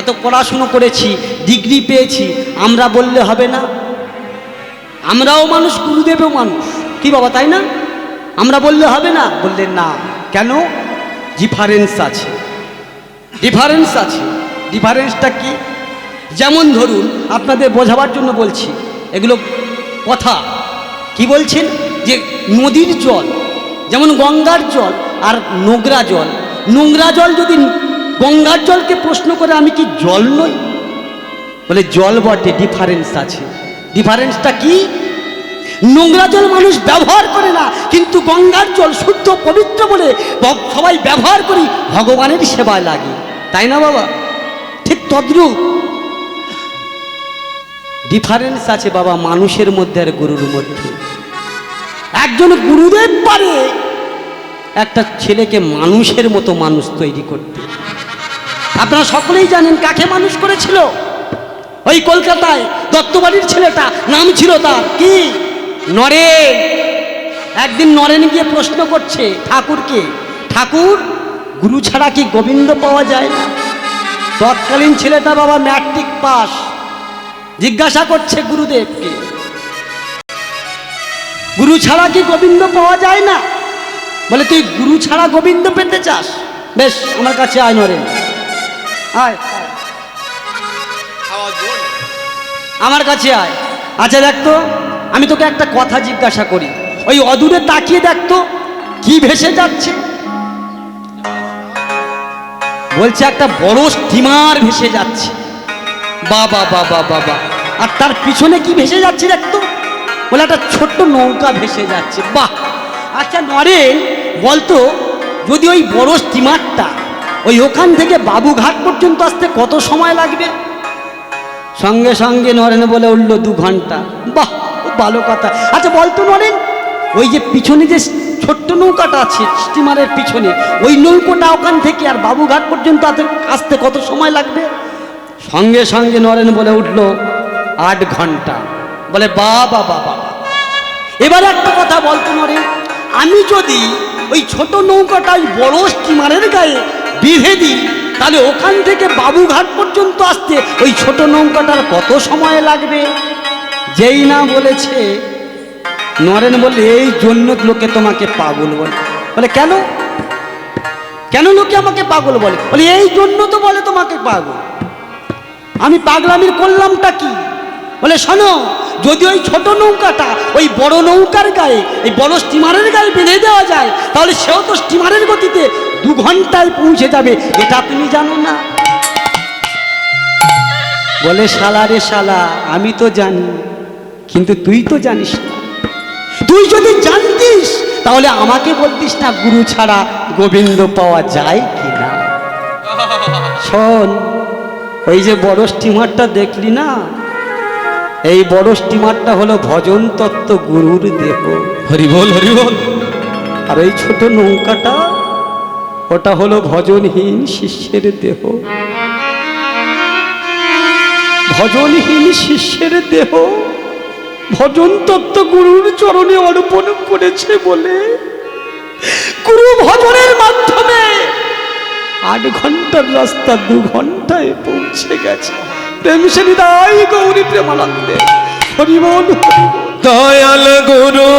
এত পড়াশুনো করেছি, ডিগ্রি পেয়েছি, আমরা বললে হবে না? আমরাও মানুষ, গুরুদেবও মানুষ, কি বাবা, তাই না? আমরা বললে হবে না? বললেন না। কেন? ডিফারেন্স আছে, ডিফারেন্স আছে। ডিফারেন্সটা কি? যেমন ধরুন, আপনাদের বোঝাবার জন্য বলছি, এগুলো কথা কি বলছেন যে নদীর জল যেমন গঙ্গার জল আর নোংরা জল, নোংরা জল যদি গঙ্গার জলকে প্রশ্ন করে আমি কি জল নই? বলে জল বটে, ডিফারেন্স আছে। ডিফারেন্সটা কি? নোংরা জল মানুষ ব্যবহার করে না, কিন্তু গঙ্গার জল শুদ্ধ পবিত্র বলে সবাই ব্যবহার করি, ভগবানের সেবায় লাগে, তাই না বাবা? ঠিক তদ্রূপ ডিফারেন্স আছে বাবা মানুষের মধ্যে আর গরুর মধ্যে। একজন গুরুদেব পারে একটা ছেলেকে মানুষের মতো মানুষ তৈরি করতে। আপনারা সকলেই জানেন কাকে মানুষ করেছিল? ওই কলকাতায় দত্তবাড়ির ছেলেটা, নাম ছিল তার কি, নরেন। একদিন নরেন গিয়ে প্রশ্ন করছে ঠাকুরকে, ঠাকুর, গুরু ছাড়া কি গোবিন্দ পাওয়া যায় না? তৎকালীন ছেলেটা বাবা ম্যাট্রিক পাস, জিজ্ঞাসা করছে গুরুদেবকে, গুরু ছাড়া কি গোবিন্দ পাওয়া যায় না? বলে তুই গুরু ছাড়া গোবিন্দ পেতে চাস? বেশ, আমার কাছে আয় নরেন, আয় আমার কাছে আয়। আচ্ছা দেখতো, আমি তোকে একটা কথা জিজ্ঞাসা করি, ওই অদূরে তাকিয়ে দেখতো কি ভেসে যাচ্ছে? বলছে একটা বড় স্টিমার ভেসে যাচ্ছে। বাবা বাবা বাবা, আর তার পিছনে কি ভেসে যাচ্ছে দেখতো? বলে একটা ছোট্ট নৌকা ভেসে যাচ্ছে। বাহ! আচ্ছা নরেন বলতো, যদি ওই বড় স্টিমারটা ওই ওখান থেকে বাবুঘাট পর্যন্ত আসতে কত সময় লাগবে? সঙ্গে সঙ্গে নরেন বলে উঠলো 2 ঘন্টা। বাহ, খুব ভালো কথা। আচ্ছা বলতো নরেন, ওই যে পিছনে যে ছোট্ট নৌকাটা আছে স্টিমারের পিছনে, ওই নৌকাটা ওখান থেকে আর বাবুঘাট পর্যন্ত আসতে কত সময় লাগবে? সঙ্গে সঙ্গে নরেন বলে উঠলো 8 ঘন্টা। বলে বাবা বাবা। এবারে একটা কথা বলতো নরেন, আমি যদি ওই ছোট নৌকাটা ওই বড় স্টিমারের গায়ে বেঁধে দিই, তাহলে ওখান থেকে বাবুঘাট পর্যন্ত আসতে ওই ছোট নৌকাটার কত সময় লাগবে? যেই না বলেছে, নরেন বলে এই জন্য লোকে তোমাকে পাগল বলে। বলে কেন? কেন লোকে আমাকে পাগল বলে? বলে এই জন্য তো বলে তোমাকে পাগল। আমি পাগলামির করলামটা কি? বলে শোনো, যদি ওই ছোট নৌকাটা ওই বড় নৌকার গায়ে, এই বড় স্টিমারের গায়ে বেঁধে দেওয়া যায়, তাহলে সেও তো স্টিমারের গতিতে 2 ঘন্টায় পৌঁছে যাবে, এটা তুমি জানো না? বলে শালা রে শালা, আমি তো জানি, কিন্তু তুই তো জানিস না। তুই যদি জানতিস তাহলে আমাকে বলতিস না গুরু ছাড়া গোবিন্দ পাওয়া যায় কি না? শোন, ওই যে বড় স্টিমারটা দেখলি না, এই বড় স্টিমারটা হলো ভজন তত্ত্ব গুরুর দেহ। হরি বল, হরি বল। আর এই ছোট নৌকাটা, ওটা হলো ভজনহীন শিষ্যের দেহ। ভজনহীন শিষ্যের দেহ ভজন তত্ত্ব গুরুর চরণে অর্পণ করেছে বলে গুরু ভজনের মাধ্যমে 8 ঘন্টার রাস্তা 2 ঘন্টায় পৌঁছে গেছে। প্রেম সে হৃদয় গৌরী প্রেমানন্দে। হরি বল, হরি বল। দয়াল গুরু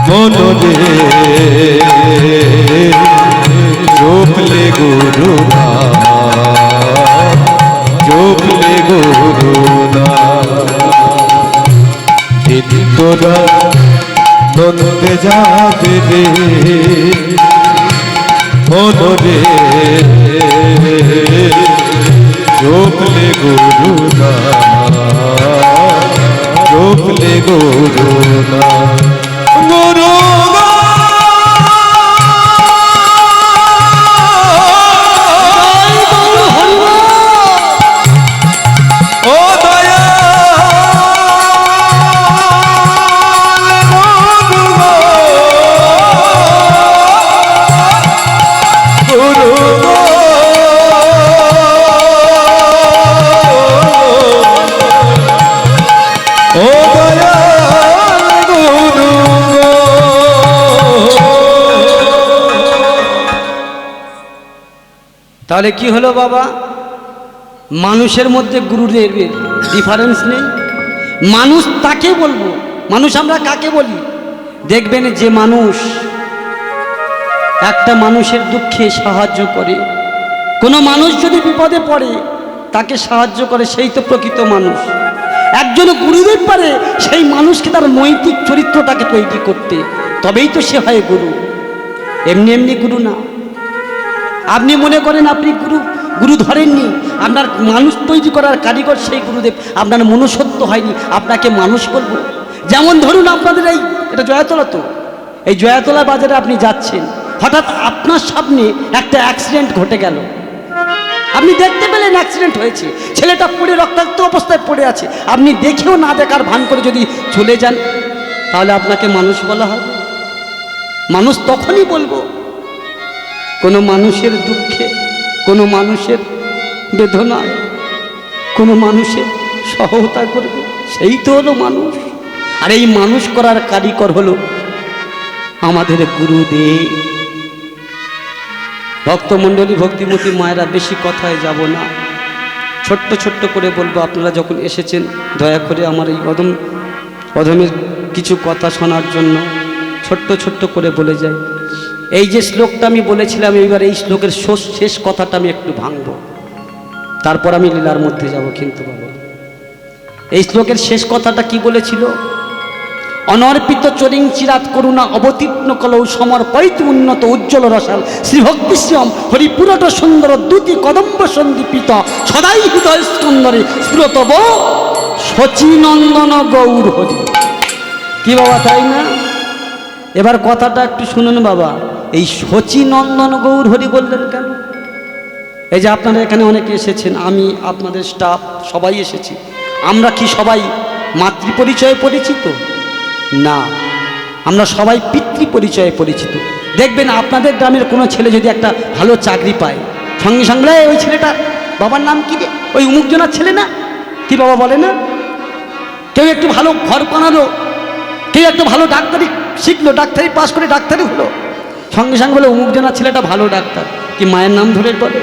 মনরে জপলে গুরু জপলে গুরু তোরা নন্দে যাবে রে মনরে জপলে গুরু জপলে গুরু গুরু তাহলে কি হলো বাবা? মানুষের মধ্যে গুরুদের ডিফারেন্স নেই। মানুষ তাকে বলবো, মানুষ আমরা কাকে বলি? দেখবেন যে মানুষ একটা মানুষের দুঃখে সাহায্য করে, কোনো মানুষ যদি বিপদে পড়ে তাকে সাহায্য করে, সেই তো প্রকৃত মানুষ। একজন গুরুদেব পারে সেই মানুষকে তার নৈতিক চরিত্রটাকে তৈরি করতে, তবেই তো সে হয় গুরু। এমনি এমনি গুরু না। আপনি মনে করেন আপনি গুরু ধরেননি, আপনার মানুষ তৈরি করার কারিগর সেই গুরুদেব, আপনার মনুষ্যত্ব হয়নি, আপনাকে মানুষ বলবো। যেমন ধরুন আপনাদের এটা জয়াতলা, তো এই জয়াতলা বাজারে আপনি যাচ্ছেন, হঠাৎ আপনার সামনে একটা অ্যাক্সিডেন্ট ঘটে গেল, আপনি দেখতে পেলেন অ্যাক্সিডেন্ট হয়েছে, ছেলেটা পড়ে রক্তাক্ত অবস্থায় পড়ে আছে, আপনি দেখেও না দেখার ভান করে যদি চলে যান, তাহলে আপনাকে মানুষ বলা হবে? মানুষ তখনই বলবো কোনো মানুষের দুঃখে, কোনো মানুষের বেদনায়, কোনো মানুষের সহায়তা করবে, সেই তো হলো মানুষ। আর এই মানুষ করার কারিগর হলো আমাদের গুরুদেব। ভক্তমণ্ডলী, ভক্তিমতী মায়েরা, বেশি কথায় যাব না, ছোট্ট ছোট্ট করে বলবো, আপনারা যখন এসেছেন দয়া করে আমার এই অধমের কিছু কথা শোনার জন্য ছোট্ট ছোট্ট করে বলে যাই। এই যে শ্লোকটা আমি বলেছিলাম, এইবার এই শ্লোকের শেষ কথাটা আমি একটু ভাঙব, তারপর আমি লীলার মধ্যে যাব। কিন্তু বাবা, এই শ্লোকের শেষ কথাটা কি বলেছিল? অনর্পিত চরিং চিরাত করুণা অবতীর্ণ কলৌ সমর্পিত উন্নত উজ্জ্বল রসাল শ্রীভক্তি শ্রীম হরিপুরট সুন্দর দ্যুতি কদম্ব সন্দীপিত সদাই হৃদয় স্কন্দরে স্ফুরতব শচীনন্দন গৌর হরি। কি বাবা, তাই না? এবার কথাটা একটু শুনুন বাবা, এই শচীনন্দন গৌর হরি বললেন কেন? এই যে আপনারা এখানে অনেকে এসেছেন, আমি আপনাদের স্টাফ সবাই এসেছি, আমরা কি সবাই মাতৃ পরিচয়ে পরিচিত? না, আমরা সবাই পিতৃ পরিচয়ে পরিচিত। দেখবেন আপনাদের গ্রামের কোনো ছেলে যদি একটা ভালো চাকরি পায়, সঙ্গে সঙ্গে ওই ছেলেটা বাবার নাম কি রে, ওই অমুকজনার ছেলে না, কি বাবা বলে না? কেউ একটু ভালো ঘর বানালো, কেউ একটু ভালো ডাক্তারি শিখলো, ডাক্তারি পাস করে ডাক্তারি হলো, সঙ্গে সঙ্গে বলে অমুকজনার ছেলেটা ভালো ডাক্তার, কি মায়ের নাম ধরে বলে?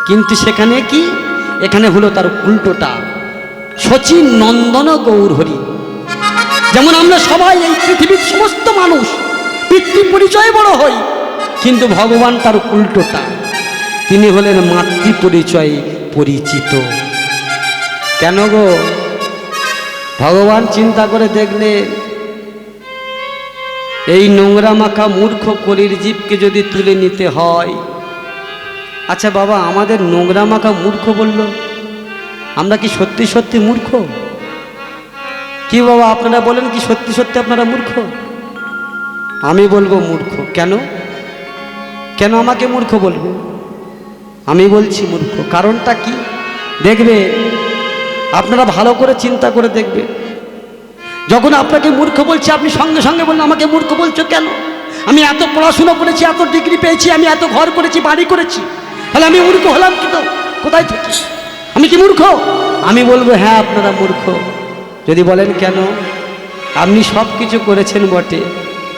কিন্তু সেখানে কি, এখানে হলো তার উল্টোটা, শচীন নন্দন গৌর হরি। যেমন আমরা সবাই এই পৃথিবীর সমস্ত মানুষ পিতৃ পরিচয়ে বড় হই, কিন্তু ভগবান তার উল্টোটা, তিনি হলেন মাতৃ পরিচয়ে পরিচিত। কেন গো? ভগবান চিন্তা করে দেখলে এই নোংরা মাখা মূর্খ কলির জীবকে যদি তুলে নিতে হয়, আচ্ছা বাবা, আমাদের নোংরা মাখা মূর্খ বলল, আমরা কি সত্যি সত্যি মূর্খ? কি বাবা আপনারা বলেন, কি সত্যি সত্যি আপনারা মূর্খ? আমি বলবো মূর্খ। কেন? কেন আমাকে মূর্খ বলবে? আমি বলছি মূর্খ, কারণটা কি দেখবে, আপনারা ভালো করে চিন্তা করে দেখবে। যখন আপনাকে মূর্খ বলছি, আপনি সঙ্গে সঙ্গে বললেন আমাকে মূর্খ বলছো কেন? আমি এত পড়াশুনো করেছি, এত ডিগ্রি পেয়েছি, আমি এত ঘর করেছি, বাড়ি করেছি, তাহলে আমি মূর্খ হলাম কি? তো কোথায় থেকে আমি কি মূর্খ? আমি বলবো হ্যাঁ আপনারা মূর্খ। যদি বলেন কেন? আপনি সব কিছু করেছেন বটে,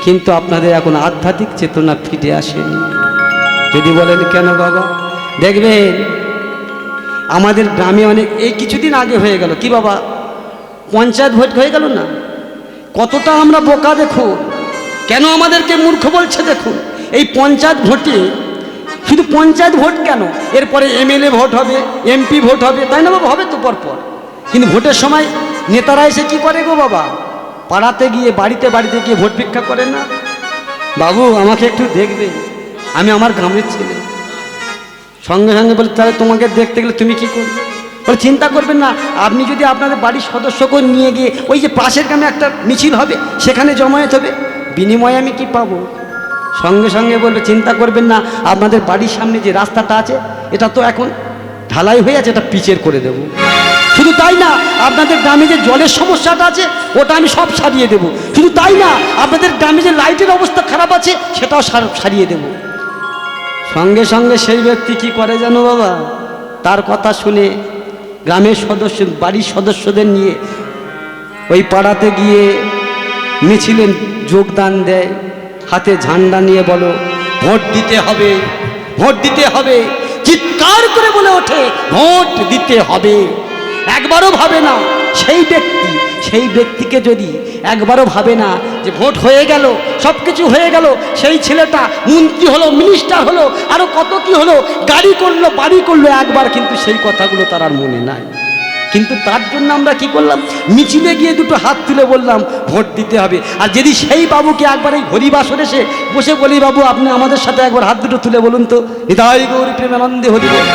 কিন্তু আপনাদের এখন আধ্যাত্মিক চেতনা ফিরে আসেনি। যদি বলেন কেন বাবা, দেখবেন আমাদের গ্রামে অনেক, এই কিছুদিন আগে হয়ে গেল, কি বাবা, পঞ্চায়েত ভোট হয়ে গেল না? কতটা আমরা বোকা দেখুন, কেন আমাদেরকে মূর্খ বলছে দেখুন। এই পঞ্চায়েত ভোটে, শুধু পঞ্চায়েত ভোট কেন, এরপরে এমএলএ ভোট হবে, এমপি ভোট হবে, তাই না বাবা? হবে তো পরপর। কিন্তু ভোটের সময় নেতারা এসে কি করে গো বাবা, পাড়াতে গিয়ে, বাড়িতে বাড়িতে গিয়ে ভোট ভিক্ষা করে না? বাবু আমাকে একটু দেখবে, আমি আমার গ্রামের ছেলে। সঙ্গে সঙ্গে বলে তাহলে তোমাকে দেখতে গেলে তুমি কি করবে? বলে চিন্তা করবেন না, আপনি যদি আপনাদের বাড়ির সদস্যকে নিয়ে গিয়ে ওই যে পাশের গ্রামে একটা মিছিল হবে, সেখানে জমায়েত হবে, বিনিময়ে আমি কি পাবো? সঙ্গে সঙ্গে বলবে চিন্তা করবেন না, আপনাদের বাড়ির সামনে যে রাস্তাটা আছে, এটা তো এখন ঢালাই হয়ে আছে, এটা পিচের করে দেব। শুধু তাই না, আপনাদের গ্রামে যে জলের সমস্যাটা আছে, ওটা আমি সব সারিয়ে দেব। শুধু তাই না, আপনাদের গ্রামে যে লাইটের অবস্থা খারাপ আছে, সেটাও সারিয়ে দেব। সঙ্গে সঙ্গে সেই ব্যক্তি কি করে জানো বাবা, তার কথা শুনে গ্রামের সদস্য, বাড়ির সদস্যদের নিয়ে ওই পাড়াতে গিয়ে মিছিলে যোগদান দেয়, হাতে ঝান্ডা নিয়ে বলো ভোট দিতে হবে, ভোট দিতে হবে, চিৎকার করে বলে ওঠে ভোট দিতে হবে। একবারও ভাবে না সেই ব্যক্তিকে যদি একবারও ভাবে না যে ভোট হয়ে গেল, সব কিছু হয়ে গেল, সেই ছেলেটা মন্ত্রী হলো, মিনিস্টার হলো, আরও কত কি হলো, গাড়ি করলো, বাড়ি করলো, একবার কিন্তু সেই কথাগুলো তার আর মনে নাই। কিন্তু তার জন্য আমরা কি করলাম, মিছিলে গিয়ে দুটো হাত তুলে বললাম ভোট দিতে হবে। আর যদি সেই বাবুকে একবার এই হরিবাসরে এসে বসে বলি, বাবু আপনি আমাদের সাথে একবার হাত দুটো তুলে বলুন তো, হৃদয় গৌরী প্রেমানন্দে হরি বল,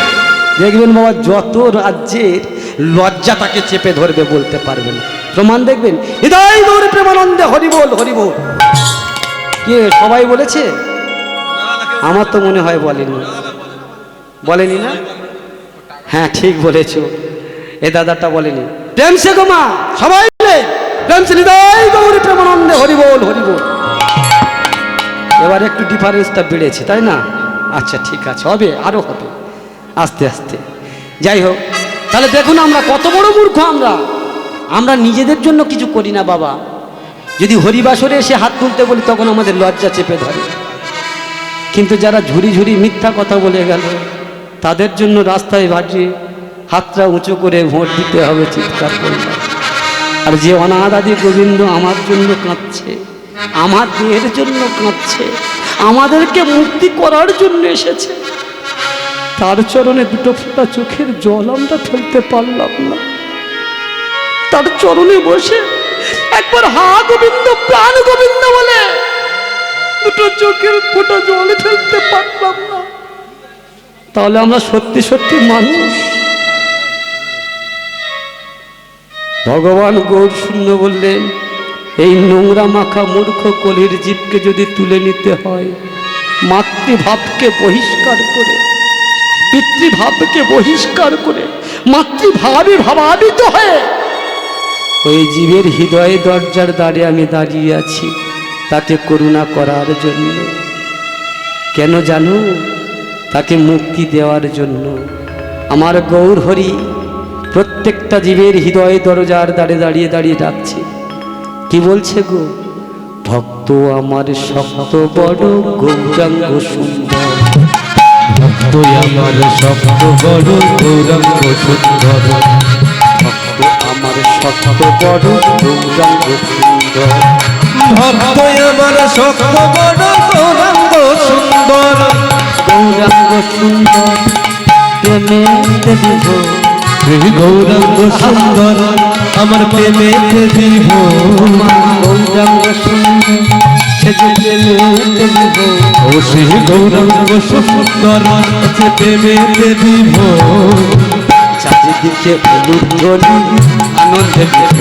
দেখবেন বাবা যত রাজ্যের লজ্জা তাকে চেপে ধরবে, বলতে পারবেন। প্রমাণ দেখবেন, হৃদয় গৌরী প্রেমানন্দে হরি বল, হরি বল। কে সবাই বলেছে? আমার তো মনে হয় বলেনি, বলেনি না? হ্যাঁ ঠিক বলেছো, এ দাদাটা বলেনি। প্রেম সে গোমা সবাই মিলে প্রেম সে হৃদয় গৌরী প্রেমানন্দে হরি বল, হরি বল। এবার একটু ডিফারেন্সটা বেড়েছে, তাই না? আচ্ছা ঠিক আছে, হবে, আরো হবে, আস্তে আস্তে। যাই হোক, তাহলে দেখুন আমরা কত বড় মূর্খ। আমরা নিজেদের জন্য কিছু করি না বাবা। যদি হরিবাসরে এসে হাত তুলতে বলি তখন আমাদের লজ্জা চেপে ধরে। কিন্তু যারা ঝুরি ঝুরি মিথ্যা কথা বলে গেল, তাদের জন্য রাস্তায় ভাজিয়ে হাতটা উঁচু করে ভোট দিতে হবে, চিৎকার করবে। আর যে অনাথ আদি গোবিন্দ আমার জন্য কাঁদছে, আমার দেহের জন্য কাঁদছে, আমাদেরকে মুক্তি করার জন্য এসেছে, তার চরণে দুটো ফোঁটা চোখের জল আমরা ফেলতে পারলাম না। তার চরণে বসে একবার হা গোবিন্দ প্রাণ গোবিন্দ বলে দুটো চোখের ফোঁটা জল ফেলতে পারলাম না। তাহলে আমরা সত্যি সত্যি মানুষ? ভগবান গৌর শূন্য বললেন, এই নোংরা মাখা মূর্খ কলির জীবকে যদি তুলে নিতে হয়, মাতৃভাবকে বহিষ্কার করে, পিতৃভাবকে বহিষ্কার করে, মাতৃভাবে ভাবাবিত হয়ে ওই জীবের হৃদয়ে দরজার দ্বারে আমি দাঁড়িয়ে আছি, তাকে করুণা করার জন্য। কেন জানো? তাকে মুক্তি দেওয়ার জন্য। আমার গৌর হরি প্রত্যেকটা জীবের হৃদয়ে দরজার দ্বারে দাঁড়িয়ে দাঁড়িয়ে ডাকছে। কি বলছে গো? ভক্ত আমার শক্ত বড় গৌরাঙ্গ সুন্দর, ভক্ত আমার শক্ত বড় গৌরাঙ্গ সুন্দর, ভক্ত আমার শক্ত বড় গৌরাঙ্গ সুন্দর, ভক্ত আমার শক্ত বড় গৌরাঙ্গ সুন্দর, গৌরাঙ্গ সুন্দর প্রেমে দেব, এই গৌরাঙ্গ সুন্দর আমার প্রেমে দিব, গৌরাঙ্গ সুন্দর সে যে প্রেমে দেব, ও সেই গৌরাঙ্গ সুন্দর সে প্রেমে দিব, চারিদিকে উলুধ্বনি আনন্দে দিব,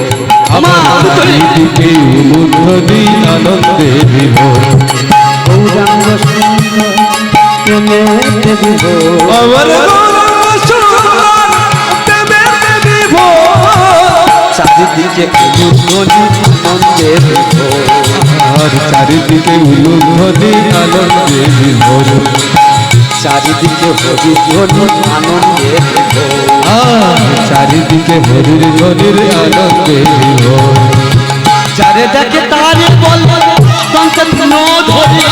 আমার চারিদিকে উলুধ্বনি আনন্দে দিব, গৌরাঙ্গ সুন্দর প্রেমে দেব, আমার গৌরাঙ্গ সুন্দর প্রেমে দিব, চারিদিকে উলুধ্বনি আনন্দে দিব, আর চারিদিকে উলুধ্বনি আনন্দে দিব, চারিদিকে হরিধ্বনি আনন্দে দিব, আর চারিদিকে হরির ধ্বনির আনন্দে দিব, যারে দেখে তারে বলে সংকীর্ণ ধরি,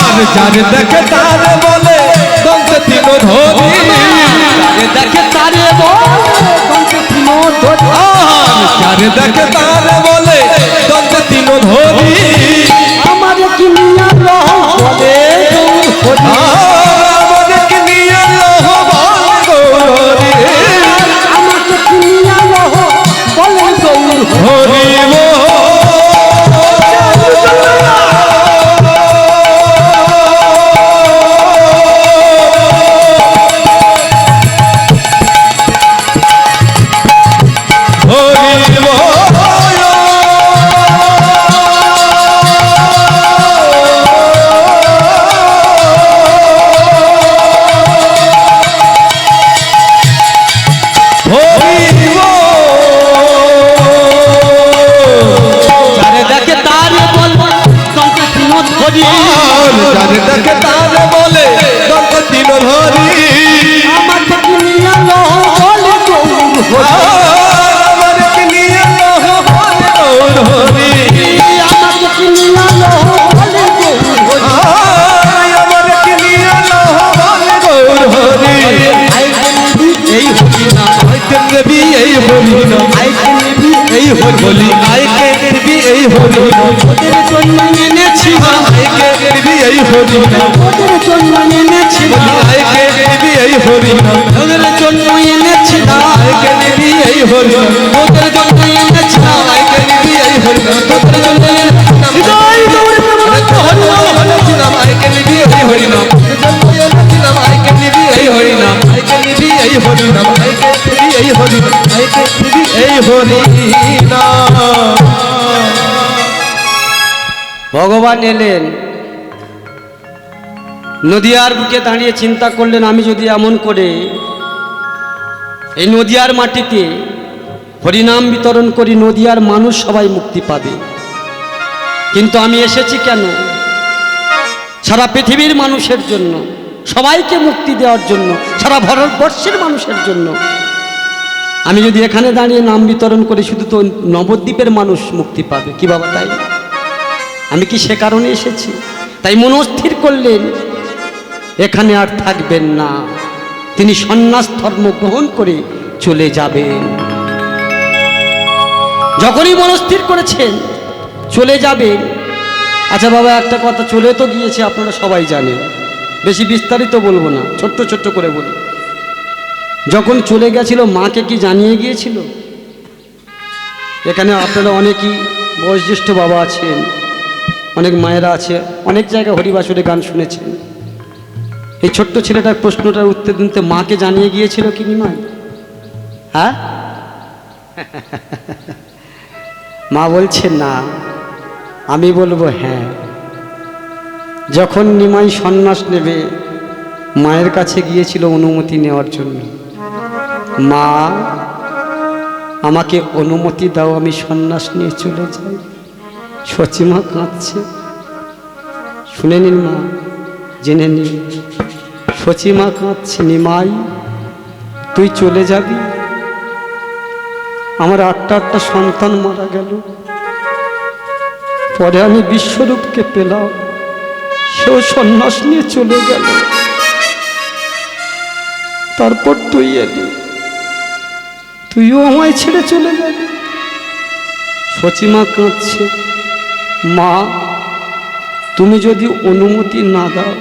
আর যারে দেখে তার বলে সংকীর্ণ ধরি, যারে দেখে তারে বলে সংকীর্ণ ধরি, আর যারে দেখে তার বলে সংকীর্ণ ধরি, আমার কি নিয়া রহ বলে হরি, আমাকে নিয়ে লহ বলি, আমাকে কি নিয়া রহ বলে গৌর হরি যারে দেখে তার বলে সংকীর্ণ ধরি, আমাকে কি নিয়া রহ বলে গৌর আমাকে নিয়ে লহ হরি, আমাকে কি নিয়া রহ বলে গৌর আমাকে নিয়ে লহ হরি, এই হরি না দেবী এই হরি না, আই এই হরি আইকে নিবি এই হরি ওদের জন্য এনেছি আইকে নিবি এই হরি ওদের জন্য এনেছি আইকে নিবি এই হরি ওদের জন্য এনেছি আইকে নিবি এই হরি ওদের জন্য এনেছি আইকে নিবি এই হরি ওদের জন্য হৃদয় গৌরী প্রেমানন্দ হরি নাম। আইকে নিবি এই হরি নাম আইকে নিবি এই হরি নাম আইকে নিবি এই হরি নাম আইকে নিবি এই হরি নাম আইকে নিবি এই হরি নাম। ভগবান এলেন নদিয়ার বুকে দাঁড়িয়ে চিন্তা করলেন, আমি যদি এমন করে এই নদিয়ার মাটিতে হরিনাম বিতরণ করি, নদিয়ার মানুষ সবাই মুক্তি পাবে। কিন্তু আমি এসেছি কেন? সারা পৃথিবীর মানুষের জন্য, সবাইকে মুক্তি দেওয়ার জন্য, সারা ভারতবর্ষের মানুষের জন্য। আমি যদি এখানে দাঁড়িয়ে নাম বিতরণ করি, শুধু তো নবদ্বীপের মানুষ মুক্তি পাবে কি বাবা? তাই আমি কি সে কারণে এসেছি? তাই মনস্থির করলেন এখানে আর থাকবেন না, তিনি সন্ন্যাস ধর্ম গ্রহণ করে চলে যাবেন। যখনই মনস্থির করেছেন চলে যাবেন, আচ্ছা বাবা একটা কথা, চলে তো গিয়েছে আপনারা সবাই জানেন, বেশি বিস্তারিত বলবো না, ছোট্ট ছোট্ট করে বলি। যখন চলে গেছিল মাকে কি জানিয়ে গিয়েছিল? এখানে আপনারা অনেকেই বয়োজ্যেষ্ঠ বাবা আছেন, অনেক মায়েরা আছে, অনেক জায়গায় হরিবাসরে গান শুনেছেন। এই ছোট্ট ছেলেটার প্রশ্নটার উত্তর দিতে মাকে জানিয়ে গিয়েছিল কি নিমাই? হ্যাঁ মা বলছে না, আমি বলবো হ্যাঁ। যখন নিমাই সন্ন্যাস নেবে মায়ের কাছে গিয়েছিল অনুমতি নেওয়ার জন্য, মা আমাকে অনুমতি দাও, আমি সন্ন্যাস নিয়ে চলে যাই। সচিমা কাঁদছে, শুনে নিন মা, জেনে নিন। সচিমা কাঁদছে, নিমাই তুই চলে যাবি? আমার আটটা সন্তান মারা গেল, পরে আমি বিশ্বরূপকে পেলাম, সেও সন্ন্যাস নিয়ে চলে গেল, তারপর তুই এলি, তুইও আমায় ছেড়ে চলে যাবি। সচিমা কাঁদছে, মা তুমি যদি অনুমতি না দাও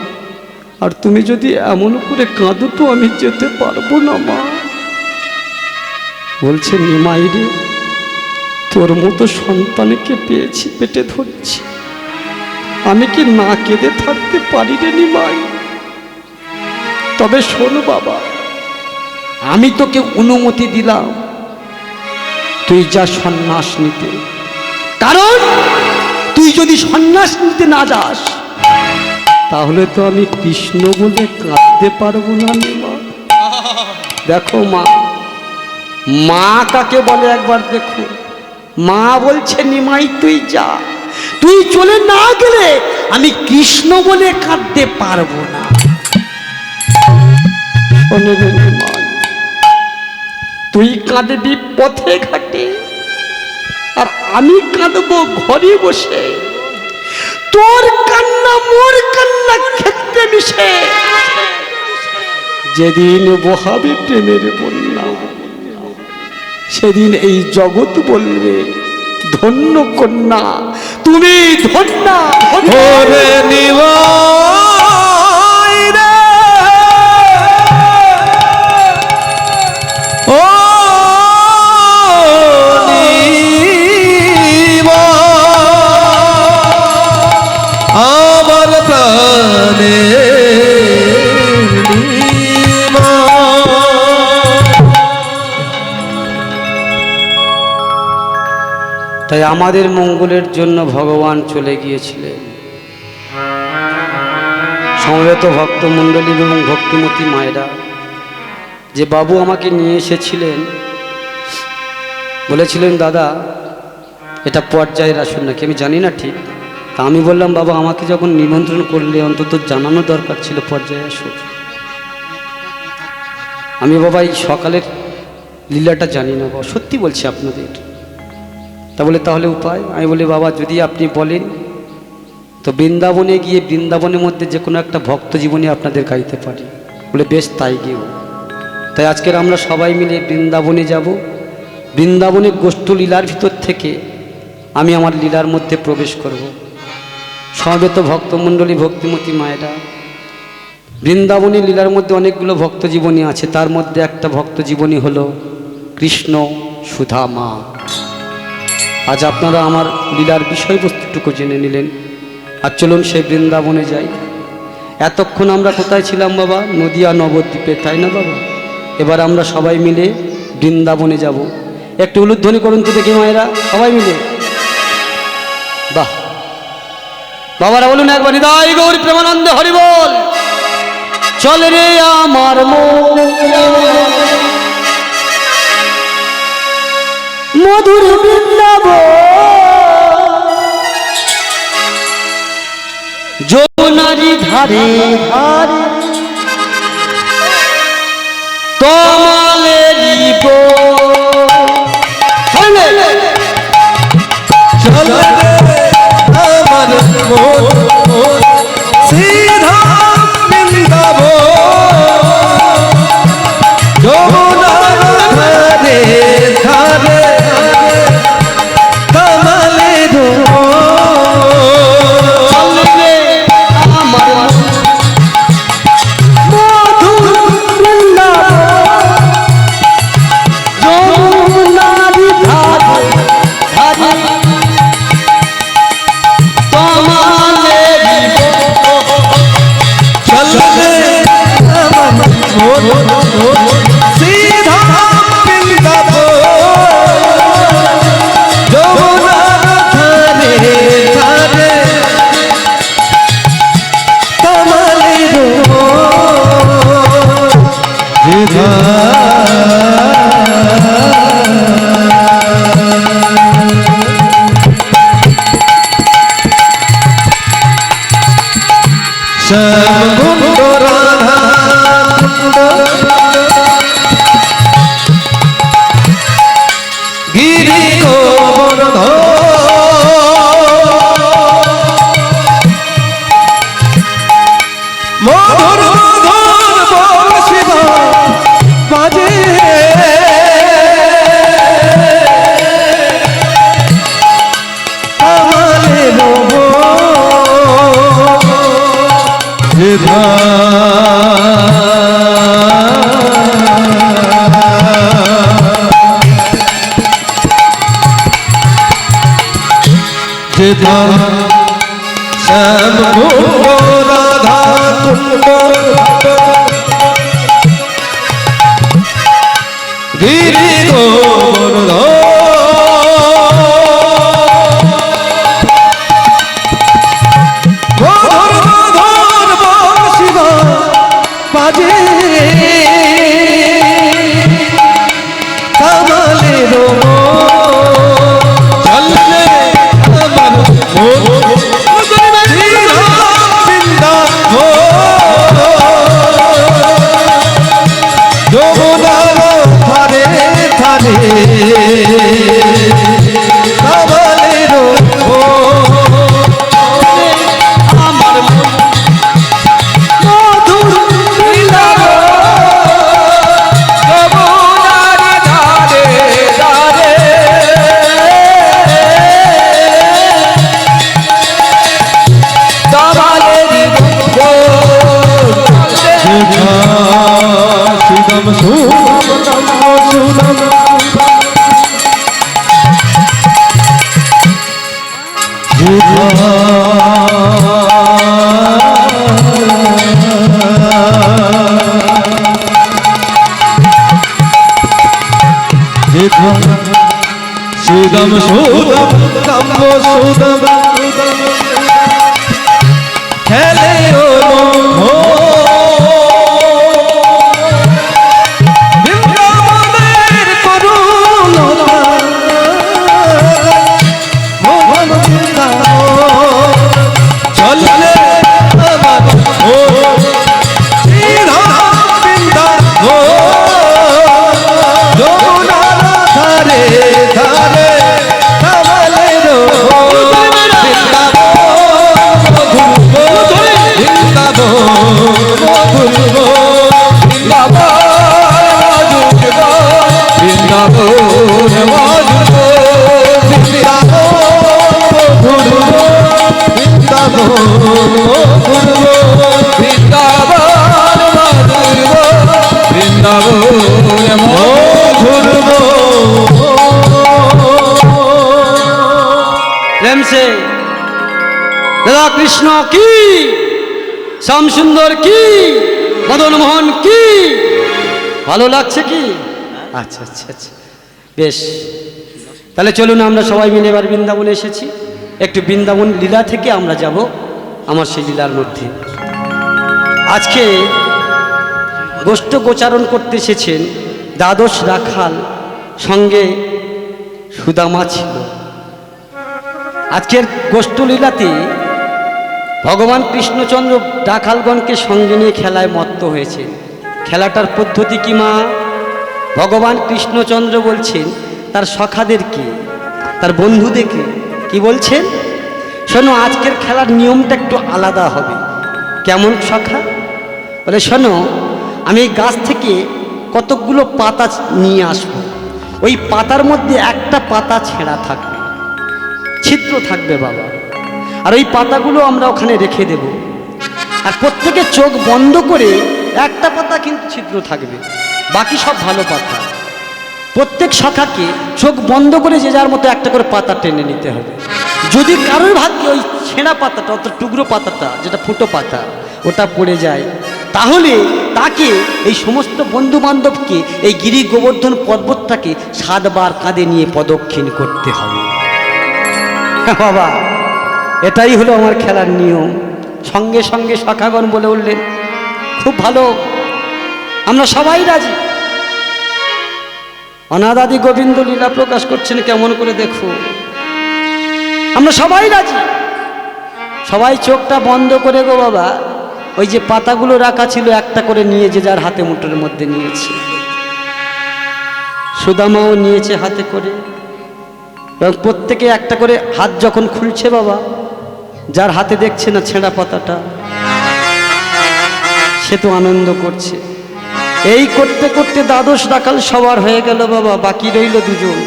আর তুমি যদি এমন করে কাঁদো তো আমি যেতে পারবো না মা। বলছে নিমাই রে, তোর মতো সন্তানকে পেয়েছি, পেটে ধরছি, আমি কি না কেঁদে থাকতে পারি রে নিমাই? তবে শোন বাবা, আমি তোকে অনুমতি দিলাম তুই যা সন্ন্যাস নিতে, কারণ তুই যদি সন্ন্যাস নিতে না যাস তাহলে তো আমি কৃষ্ণ বলে কাঁদতে পারবো না নিমা। দেখো মা, মা কাকে বলে একবার দেখো। মা বলছে নিমাই তুই যা, তুই চলে না গেলে আমি কৃষ্ণ বলে কাঁদতে পারবো না। তুই কাঁদবি পথে ঘাটে আর আমি কাঁদবো ঘরে বসে, তোর কান্না মোর কান্না ক্ষেত্রে মিশে, যেদিন বহাবে প্রেমের বন্যা সেদিন এই জগৎ বলবে ধন্য কন্যা তুমি ধন্যা। ওরে নিমাই রে, ও আমার প্রাণে তাই আমাদের মঙ্গলের জন্য ভগবান চলে গিয়েছিলেন। সমবেত ভক্তমণ্ডলী এবং ভক্তিমতী মায়েরা, যে বাবু আমাকে নিয়ে এসেছিলেন, বলেছিলেন দাদা এটা পর্যায়ের আসন নাকি আমি জানি না ঠিক, তা আমি বললাম বাবা আমাকে যখন নিমন্ত্রণ করলে অন্তত জানানো দরকার ছিল পর্যায়ে আসন। আমি বাবা এই সকালের লীলাটা জানি না বাবা, সত্যি বলছি আপনাদের। তা বলে তাহলে উপায়? আমি বলি বাবা যদি আপনি বলেন তো বৃন্দাবনে গিয়ে বৃন্দাবনের মধ্যে যে কোনো একটা ভক্ত জীবনী আপনাদের গাইতে পারি। বলে বেশ তাই গিয়েও। তাই আজকের আমরা সবাই মিলে বৃন্দাবনে যাব, বৃন্দাবনের গোষ্ঠ লীলার ভিতর থেকে আমি আমার লীলার মধ্যে প্রবেশ করব। সমবেত ভক্তমণ্ডলী, ভক্তিমতী মায়েরা, বৃন্দাবনী লীলার মধ্যে অনেকগুলো ভক্ত জীবনী আছে, তার মধ্যে একটা ভক্ত জীবনী হলো কৃষ্ণ সুধা মা। আজ আপনারা আমার লীলার বিষয়বস্তুটুকু জেনে নিলেন। আর চলুন সেই বৃন্দাবনে যাই। এতক্ষণ আমরা কোথায় ছিলাম বাবা? নদিয়া নবদ্বীপে, তাই না বাবা? এবার আমরা সবাই মিলে বৃন্দাবনে যাব। একটু উলুধ্বনি করুন তো দেখি মায়েরা, সবাই মিলে। বাহ, বাবারা বলুন একবার, হৃদয় গৌরী প্রেমানন্দে হরি বল। চল রে আমার মন মধুর বৃন্দাবন, যমুনারি ধারে ধারে তমালেরি গো। চল রে আমার মন সিধা বৃন্দাবন, যমুনার ধারে ধারে কমলের सीधा बृंदाबन, যমুনার ধারে ধারে কমলের সিধা। শ্যাম কুণ্ড রাধা গিরি গোবর্ধন, মধুর মধুর বংশী বাজে কমলের সিধা। সিধা শ্যাম কুণ্ড রাধা কুণ্ড গিরি গোবর্ধন, মধুর মধুর বংশী বাজে কমলের সুদম সুদম কাম্য সুদম খেলে বৃন্দাবনের করুণতা মোহন চলে আমার সিধা বৃন্দাবন, যমুনার ধারে ধারে কমলের বৃন্দাবন ঘুরবো বৃন্দাবন ঘুরবো বৃন্দাবন ঘুরবো বৃন্দাবন ঘুরবো প্রেম সে রাধা কৃষ্ণ কি, শ্যাম সুন্দর কি, মদন মোহন কি, ভালো লাগছে কি? আচ্ছা আচ্ছা আচ্ছা, বেশ। তাহলে চলুন আমরা সবাই মিলে এবার বৃন্দাবনে এসেছি, একটু বৃন্দাবন লীলা থেকে আমরা যাব আমার সেই লীলার মধ্যে। আজকে গোষ্ঠ গোচারণ করতে এসেছেন দ্বাদশ রাখাল, সঙ্গে সুদামা ছিল। আজকের গোষ্ঠ লীলাতে ভগবান কৃষ্ণচন্দ্র রাখালগণকে সঙ্গে নিয়ে খেলায় মত্ত হয়েছে। খেলাটার পদ্ধতি কি মা? ভগবান কৃষ্ণচন্দ্র বলছেন তার সখাদেরকে, তার বন্ধুদেরকে কি বলছেন? শোনো, আজকের খেলার নিয়মটা একটু আলাদা হবে। কেমন সখা? বলে শোনো, আমি এই গাছ থেকে কতকগুলো পাতা নিয়ে আসবো, ওই পাতার মধ্যে একটা পাতা ছেঁড়া থাকবে, ছিদ্র থাকবে বাবা, আর ওই পাতাগুলো আমরা ওখানে রেখে দেব। আর প্রত্যেকে চোখ বন্ধ করে, একটা পাতা কিন্তু ছিদ্র থাকবে, বাকি সব ভালো পাতা। প্রত্যেক শাখাকে চোখ বন্ধ করে যে যার মতো একটা করে পাতা টেনে নিতে হবে। যদি কারোর ভাগ্যে ওই ছেঁড়া পাতাটা, অর্থাৎ টুকরো পাতাটা, যেটা ফুটো পাতা, ওটা পড়ে যায়, তাহলে তাকে, এই সমস্ত বন্ধু বান্ধবকে এই গিরি গোবর্ধন পর্বতটাকে 7 বার কাঁধে নিয়ে প্রদক্ষিণ করতে হবে। বাবা, এটাই হলো আমার খেলার নিয়ম। সঙ্গে সঙ্গে সখাগণ বলে উঠলেন, খুব ভালো, আমরা সবাই রাজি। অনাদাদি গোবিন্দ লীলা প্রকাশ করছেন কেমন করে দেখো, আমরা সবাই রাজি। সবাই চোখটা বন্ধ করে গো বাবা, ওই যে পাতাগুলো রাখা ছিল একটা করে নিয়ে যে যার হাতে মুঠোর মধ্যে নিয়েছে। সুদামাও নিয়েছে হাতে করে, এবং প্রত্যেকে একটা করে হাত যখন খুলছে বাবা, যার হাতে দেখছে না ছেঁড়া পাতাটা, সে তো আনন্দ করছে। এই করতে করতে দ্বাদশ রাখাল সবার হয়ে গেল বাবা, বাকি রইল দুজন,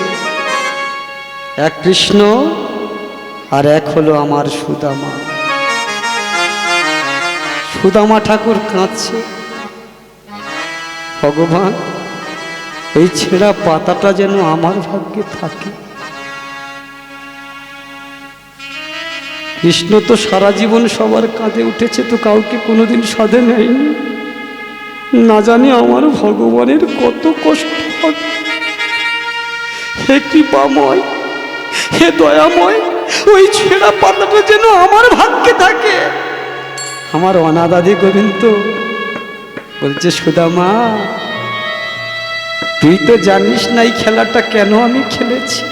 এক কৃষ্ণ আর এক হলো আমার সুদামা। সুদামা ঠাকুর কাঁদছে, ভগবান এই ছেঁড়া পাতাটা যেন আমার ভাগ্যে থাকে। কৃষ্ণ তো সারা জীবন সবার কাঁধে উঠেছে, তো কাউকে কোনোদিন সাধে নেয়নি, না জানি আমার ভগবানের কত কষ্ট হবে। হে কৃপাময়, হে দয়াময়, ওই ছেঁড়া পাতাটা যেন আমার ভাগ্যে থাকে। আমার অনাদাদি গোবিন্দ বলছে, সুদামা তুই তো জানিস না এই খেলাটা কেন আমি খেলেছি।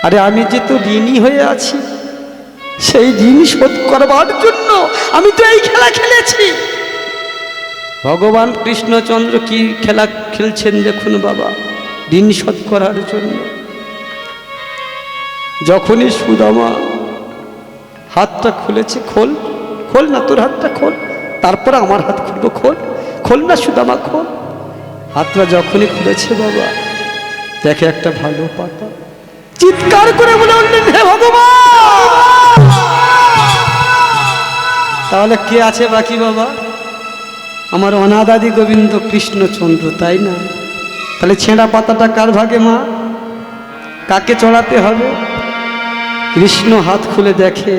আরে আমি যে তো ঋণী হয়ে আছি, সেই ঋণ শোধ করবার জন্য আমি তো এই খেলা খেলেছি। ভগবান কৃষ্ণচন্দ্র কি খেলা খেলছেন দেখুন বাবা, ঋণ শোধ করার জন্য। যখনই সুদামা হাতটা খুলেছে, খোল খোল না, তোর হাতটা খোল, তারপর আমার হাত খুলবো, খোল খোল না সুদামা খোল। হাতটা যখনই খুলেছে বাবা, দেখে একটা ভালো পাতা, চিৎকার করে বলে উঠলেন, হে ভগবান। তাহলে কে আছে বাকি বাবা? আমার অনাদাদি গোবিন্দ কৃষ্ণচন্দ্র, তাই না? তাহলে ছেঁড়া পাতাটা কার ভাগে মা? কাকে চড়াতে হবে? কৃষ্ণ হাত খুলে দেখে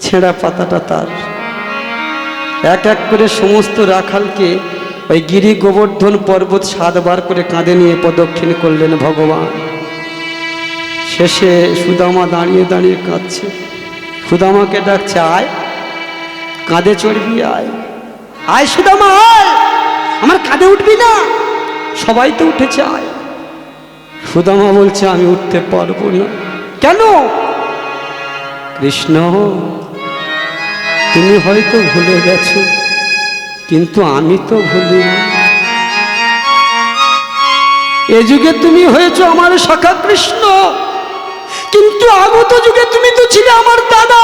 ছেঁড়া পাতাটা তার। এক এক করে সমস্ত রাখালকে ওই গিরি গোবর্ধন পর্বত 7 বার করে কাঁধে নিয়ে প্রদক্ষিণ করলেন ভগবান। শেষে সুদামা দাঁড়িয়ে দাঁড়িয়ে কাঁদছে, সুদামাকে ডাকছে, আয় কাঁধে চড়বি, আয় আয় সুদামা আয়, আমার কাঁধে উঠবি না? সবাই তো উঠেছে, আয়। সুদামা বলছে, আমি উঠতে পারবো না। কেন? কৃষ্ণ তুমি হয়তো ভুলে গেছো, কিন্তু আমি তো ভুলিনি। এ যুগে তুমি হয়েছো আমার সখা কৃষ্ণ, কিন্তু আগত যুগে তুমি তো ছিলে আমার দাদা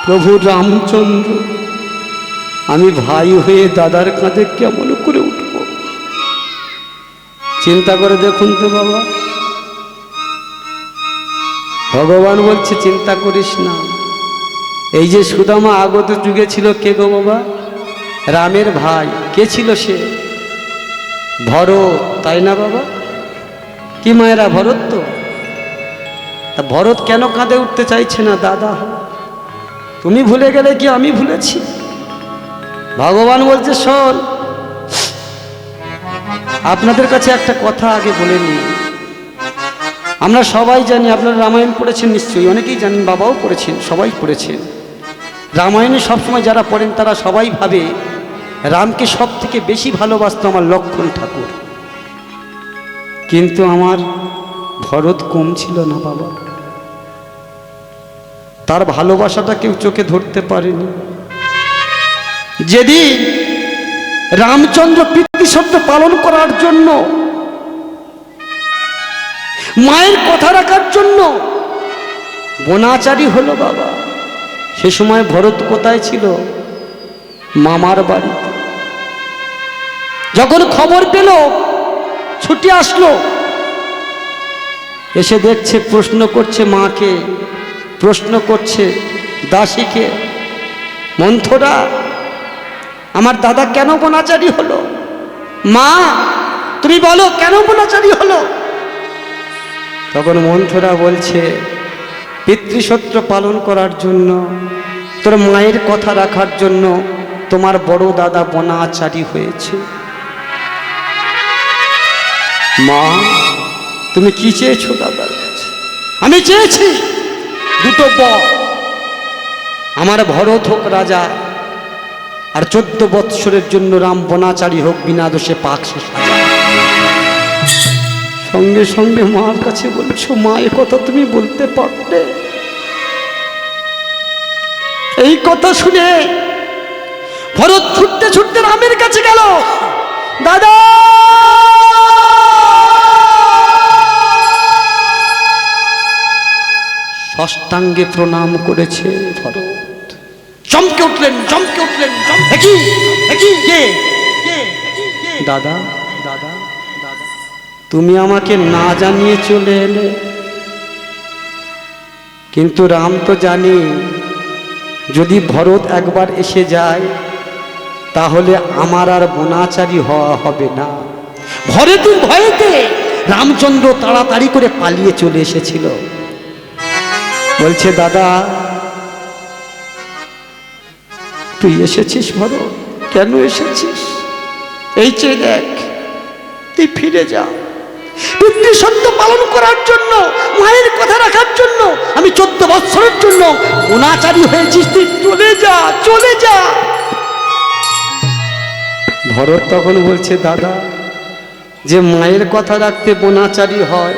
প্রভু রামচন্দ্র। আমি ভাই হয়ে দাদার কাঁধে কেমন করে উঠব? চিন্তা করে দেখুন তো বাবা, ভগবান বলছে চিন্তা করিস না। এই যে সুদামা আগত যুগে ছিল কে গো বাবা? রামের ভাই। কে ছিল সে? ভরত, তাই না বাবা? কি মায়েরা, ভরত তো। তা ভরত কেন কাঁধে উঠতে চাইছে না? দাদা তুমি ভুলে গেলে কি আমি ভুলেছি? ভগবান বলছে শোন, আপনাদের কাছে একটা কথা আগে বলে নি। আমরা সবাই জানি, আপনারা রামায়ণ পড়েছেন নিশ্চয়ই, অনেকেই জানেন, বাবাও পড়েছেন, সবাই পড়েছেন। রামায়ণে সবসময় যারা পড়েন তারা সবাই ভাবে রামকে সব থেকে বেশি ভালোবাসতো আমার লক্ষ্মণ ঠাকুর, কিন্তু আমার ভরত কম ছিল না বাবা। তার ভালোবাসাটা কেউ চোখে ধরতে পারেনি। যেদিন রামচন্দ্র পিতৃসত্য পালন করার জন্য, মায়ের কথা রাখার জন্য বনাচারী হলো বাবা, সে সময় ভরত কোথায় ছিল? মামার বাড়িতে। যখন খবর পেল ছুটি আসলো, এসে দেখছে, প্রশ্ন করছে মাকে, প্রশ্ন করছে দাসীকে, মন্থরা আমার দাদা কেন বনাচারী হলো? মা তুমি বলো কেন বনাচারী হলো? তখন মন্থরা বলছে পিতৃসত্য পালন করার জন্য, তোর মায়ের কথা রাখার জন্য তোমার বড় দাদা বনাচারী হয়েছে। মা তুমি কি চেয়েছো দাদার কাছে? আমি চেয়েছি দুটো বর, আমার ভরত হোক রাজা, আর 14 বৎসরের জন্য রাম বনাচারী হোক, বিনা দোষে পাক সে সাজা। সঙ্গে সঙ্গে মার কাছে বলছো, মা এ কথা তুমি বলতে পারলে? এই কথা শুনে ভরত ছুটতে ছুটতে রামের কাছে গেল। দাদা ষষ্ঠাঙ্গে প্রণাম করেছে ভরত। চমকে উঠলেন, চমকে উঠলেন, দাদা দাদা দাদা তুমি আমাকে না জানিয়ে চলে এলে, কিন্তু রাম তো জানি যদি ভরত একবার এসে যায় তাহলে আমার আর বনাচারী হওয়া হবে না। ভরতের ভয়েতে রামচন্দ্র তাড়াতাড়ি করে পালিয়ে চলে এসেছিল। বলছে দাদা তুই এসেছিস ভরত, কেন এসেছিস? এই চেয়ে দেখ, তুই ফিরে যা। পিতৃসত্য পালন করার জন্য, মায়ের কথা রাখার জন্য আমি 14 বৎসরের জন্য বনাচারী হয়েছিস, তুই চলে যা, চলে যা। ভরত তখন বলছে দাদা, যে মায়ের কথা রাখতে বনাচারী হয়,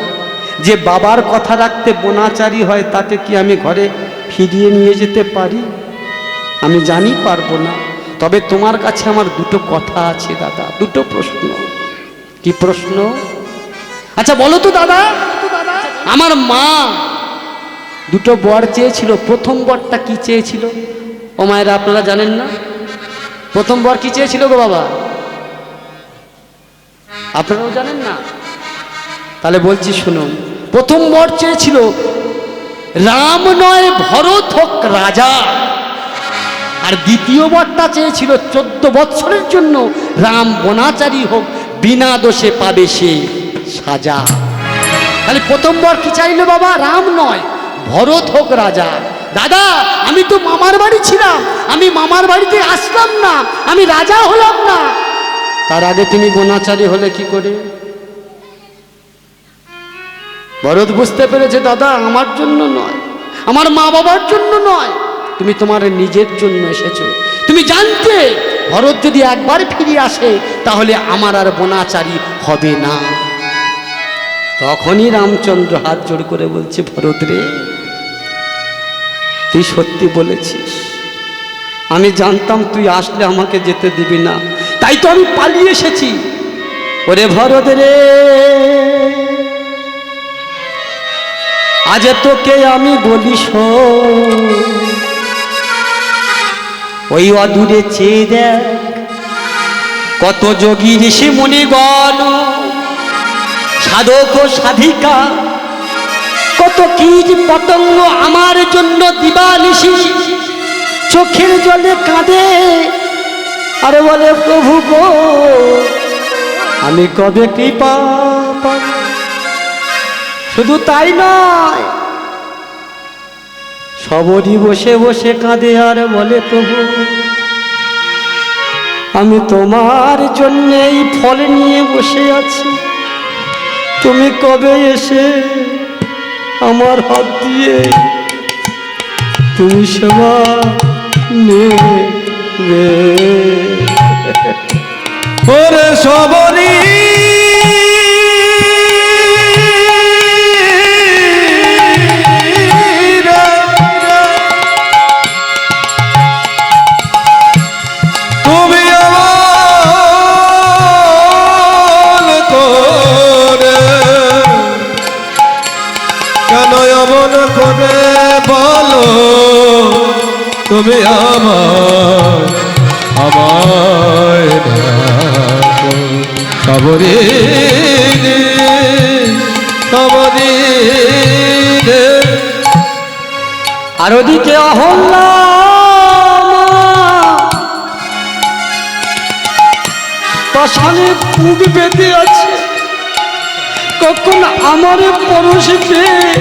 যে বাবার কথা রাখতে বনাচারী হয়, তাকে কি আমি ঘরে ফিরিয়ে নিয়ে যেতে পারি? আমি জানি পারবো না, তবে তোমার কাছে আমার দুটো কথা আছে দাদা, দুটো প্রশ্ন। কি প্রশ্ন? আচ্ছা বলো তো দাদা, আমার মা দুটো বর চেয়েছিল, প্রথম বরটা কি চেয়েছিল? ও মায়েরা আপনারা জানেন না প্রথম বর কি চেয়েছিল গো বাবা? আপনারাও জানেন না? তাহলে বলছি শুনুন। প্রথম বর চেয়েছিল রাম নয় ভরত হোক রাজা, আর দ্বিতীয় বরটা চেয়েছিল 14 বৎসরের জন্য রাম বনাচারী হোক, বিনা দোষে পাবে সে সাজা। তাহলে প্রথম বর কি চাইলো বাবা? রাম নয় ভরত হোক রাজা। দাদা আমি তো মামার বাড়ি ছিলাম, আমি মামার বাড়িতে আসলাম না, আমি রাজা হলাম না, তার আগে তুমি বনাচারী হলে কি করে? ভরত বুঝতে পেরেছে দাদা আমার জন্য নয়, আমার মা বাবার জন্য নয়, তুমি তোমার নিজের জন্য এসেছো। তুমি জানতে ভরত যদি একবার ফিরে আসে তাহলে আমার আর বনাচারী হবে না। তখনই রামচন্দ্র হাত জোড় করে বলছে, ভরত রে তুই সত্যি বলেছিস, আমি জানতাম তুই আসলে আমাকে যেতে দিবি না, তাই তো আমি পালিয়ে এসেছি। ওরে ভরত রে আজ তোকে আমি বলি শোন, ওই অদূরে চেয়ে দেখ কত যোগী ঋষি মুনি গণ সাধক ও সাধিকা কত কীট পতঙ্গ আমার জন্য দিবানিশি চোখের জলে কাঁদে আর বলে প্রভু গো আমি কবে কৃপা পাব। শুধু তাই নয়, সবরই বসে বসে কাঁদে আর বলে প্রভু আমি তোমার জন্য এই ফল নিয়ে বসে আছি, তুমি কবে এসে আমার হাত দিয়ে তুমি সেবা নেবে। ওরে সবরি তুমি অমন করে কেন অমন করে বলো তুমি আমায় সবরি সবরি আর ওদিকে অহল্যা পাশানে বুক বেঁধে আছে, কখন আমার পরশে পেয়ে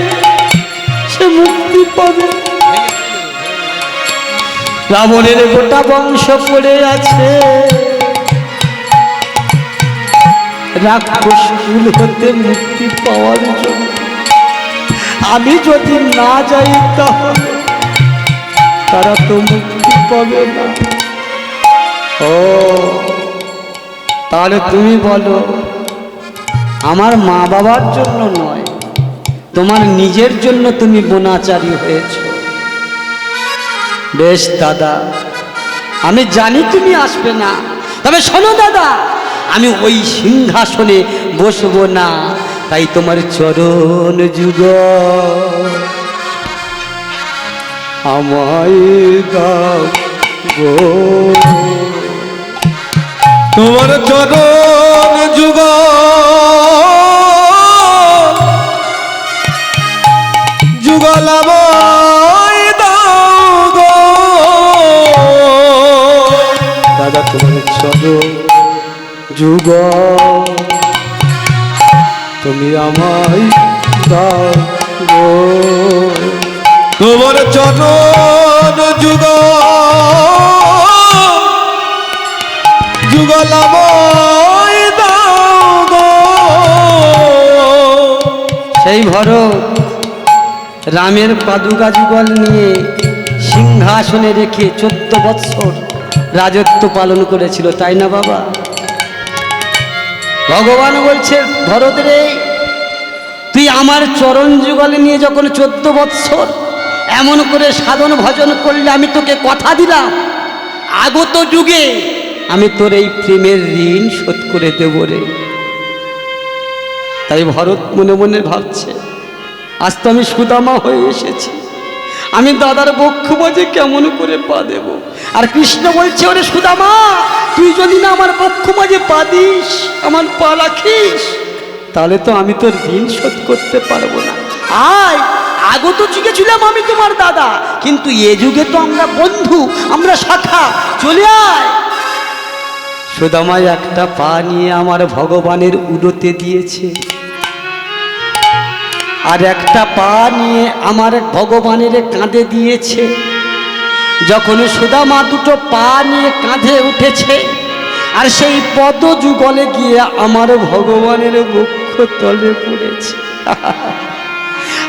সে মুক্তি পাবে। রাবণের গোটা বংশ পড়ে আছে রাক্ষস কুল হতে মুক্তি পাওয়ার জন্য। আমি যদি না যাই তাহলে তারা তো মুক্তি পাবে না। ও তাহলে তুমি বলো আমার মা বাবার জন্য নয়, তোমার নিজের জন্য তুমি বনাচারী হয়েছ। বেশ দাদা, আমি জানি তুমি আসবে না, তবে শোনো দাদা, আমি ওই সিংহাসনে বসবো না, তাই তোমার চরণ যুগ আমায় দাও গো। তোমার চরণ যুগ যুগল আমায় দাও গো। দাদা তোমার চরণ যুগ তুমি আমায় দাও গো। তোমার চরণ যুগ যুগল আমায় দাও গো। সেই ভরত রামের পাদুকা যুগল নিয়ে সিংহাসনে রেখে 14 বৎসর রাজত্ব পালন করেছিল, তাই না বাবা? ভগবান বলছে ভরত রে, তুই আমার চরণ যুগল নিয়ে যখন 14 বৎসর এমন করে সাধন ভজন করলে, আমি তোকে কথা দিলাম আগত যুগে আমি তোর এই প্রেমের ঋণ শোধ করে দেব রে। তাই ভরত মনে মনে ভাবছে আজ তো আমি সুদামা হয়ে এসেছি, আমি দাদার বক্ষ মাঝে কেমন করে পা দেব। আর কৃষ্ণ বলছে ওরে সুদামা, তুই যদি না আমার বক্ষ মাঝে পা দিস, আমার পা রাখিস, তাহলে তো আমি তোর ঋণ শোধ করতে পারবো না। আয়, আগত যুগে ছিলাম আমি তোমার দাদা, কিন্তু এ যুগে তো আমরা বন্ধু, আমরা শাখা, চলে আয়। সুদামায় একটা পা নিয়ে আমার ভগবানের উদতে দিয়েছে, আর একটা পা নিয়ে আমার ভগবানের কাঁধে দিয়েছে। যখন সুদামা দুটো পা নিয়ে কাঁধে উঠেছে, আর সেই পদ যুগলে গিয়ে আমার ভগবানের বক্ষ তলে পড়েছে।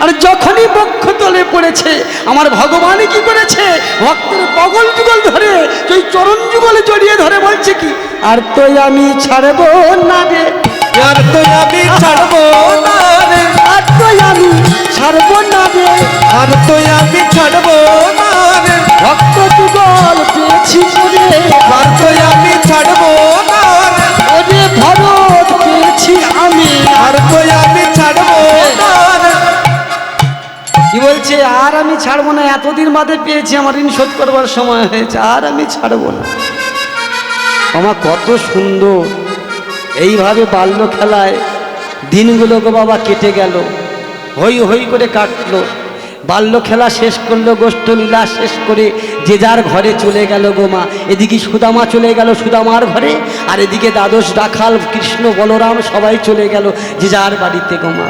আর যখনই বক্ষ তলে পড়েছে, আমার ভগবান কি করেছে, ভক্তের বগল যুগল ধরে ওই চরণ যুগলে জড়িয়ে ধরে বলছে কি, আর তো আমি ছাড়বো না রে, আর তো আমি ছাড়বো না রে, আর তো আমি ছাড়বো না রে, আর তো আমি ছাড়বো না রে। ভক্ত যুগল পেয়েছি রে, আর তো আমি ছাড়বো না রে, ওরে ভরত পেয়েছি আমি, আর তো আমি ছাড়বো না রে। কি বলছে, আর আমি ছাড়বো না, এতদিন বাদে পেয়েছি, আমার ঋণ শোধ করবার সময় হয়েছে, আর আমি ছাড়বো না। আমার কত সুন্দর এইভাবে বাল্য খেলায় দিনগুলো গো বাবা কেটে গেল, হই হই করে কাটলো। বাল্য খেলা শেষ করলো, গোষ্ঠ লীলা শেষ করে যে যার ঘরে চলে গেল গো মা। এদিকে সুদামা চলে গেল সুদামার ঘরে, আর এদিকে দ্বাদশ রাখাল কৃষ্ণ বলরাম সবাই চলে গেল যে যার বাড়িতে গো মা।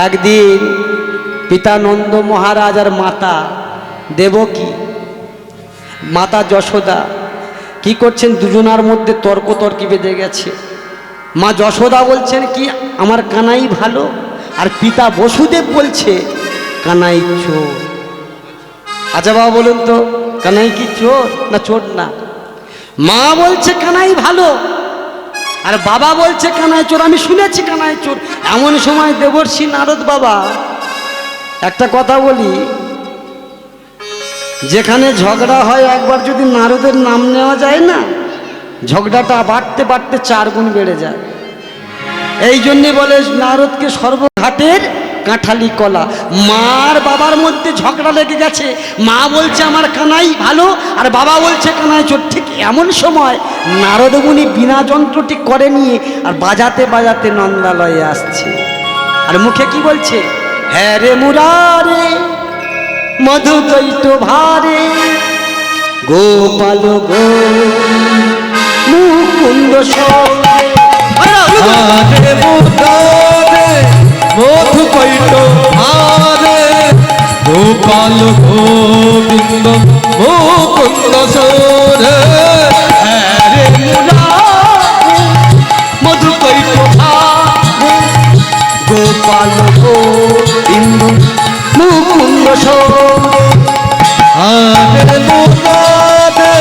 একদিন পিতা নন্দ মহারাজ আর মাতা দেবকী, মাতা যশোদা কি করছেন, দুজনার মধ্যে তর্কতর্কি বেঁধে গেছে। মা যশোদা বলছেন কি আমার কানাই ভালো, আর পিতা বসুদেব বলছে কানাই চোর। আচ্ছা বাবা বলুন তো, কানাই কি চোর না চোর না? মা বলছে কানাই ভালো, আর বাবা বলছে কানাই চোর। আমি শুনেছি কানাই চোর। এমন সময় দেবর্ষি নারদ বাবা, একটা কথা বলি, যেখানে ঝগড়া হয় একবার যদি নারদের নাম নেওয়া যায় না, ঝগড়াটা বাড়তে বাড়তে 4 গুণ বেড়ে যায়। এই জন্যে বলে নারদকে সর্বঘাটের কাঁঠালি কলা। মার বাবার মধ্যে ঝগড়া লেগে গেছে, মা বলছে আমার কানাই ভালো, আর বাবা বলছে কানাই চোর। ঠিক এমন সময় নারদ মুনি বিনা যন্ত্রটি করে নিয়ে আর বাজাতে বাজাতে নন্দালয়ে আসছে, আর মুখে কি বলছে, হ্যাঁ রে মুরারে মধু দৈত ভারে গোপাল গো মুকুন্দ সঙ্গে। আরে মুরারে মধু কৈট ভারে গোপাল গোবিন্দ মুকুন্দ সরে। হ্যারে মুরারে মধু কৈট ভারে গোপাল গোবিন্দ মুকুন্দ সঙ্গে। আরে মুরারে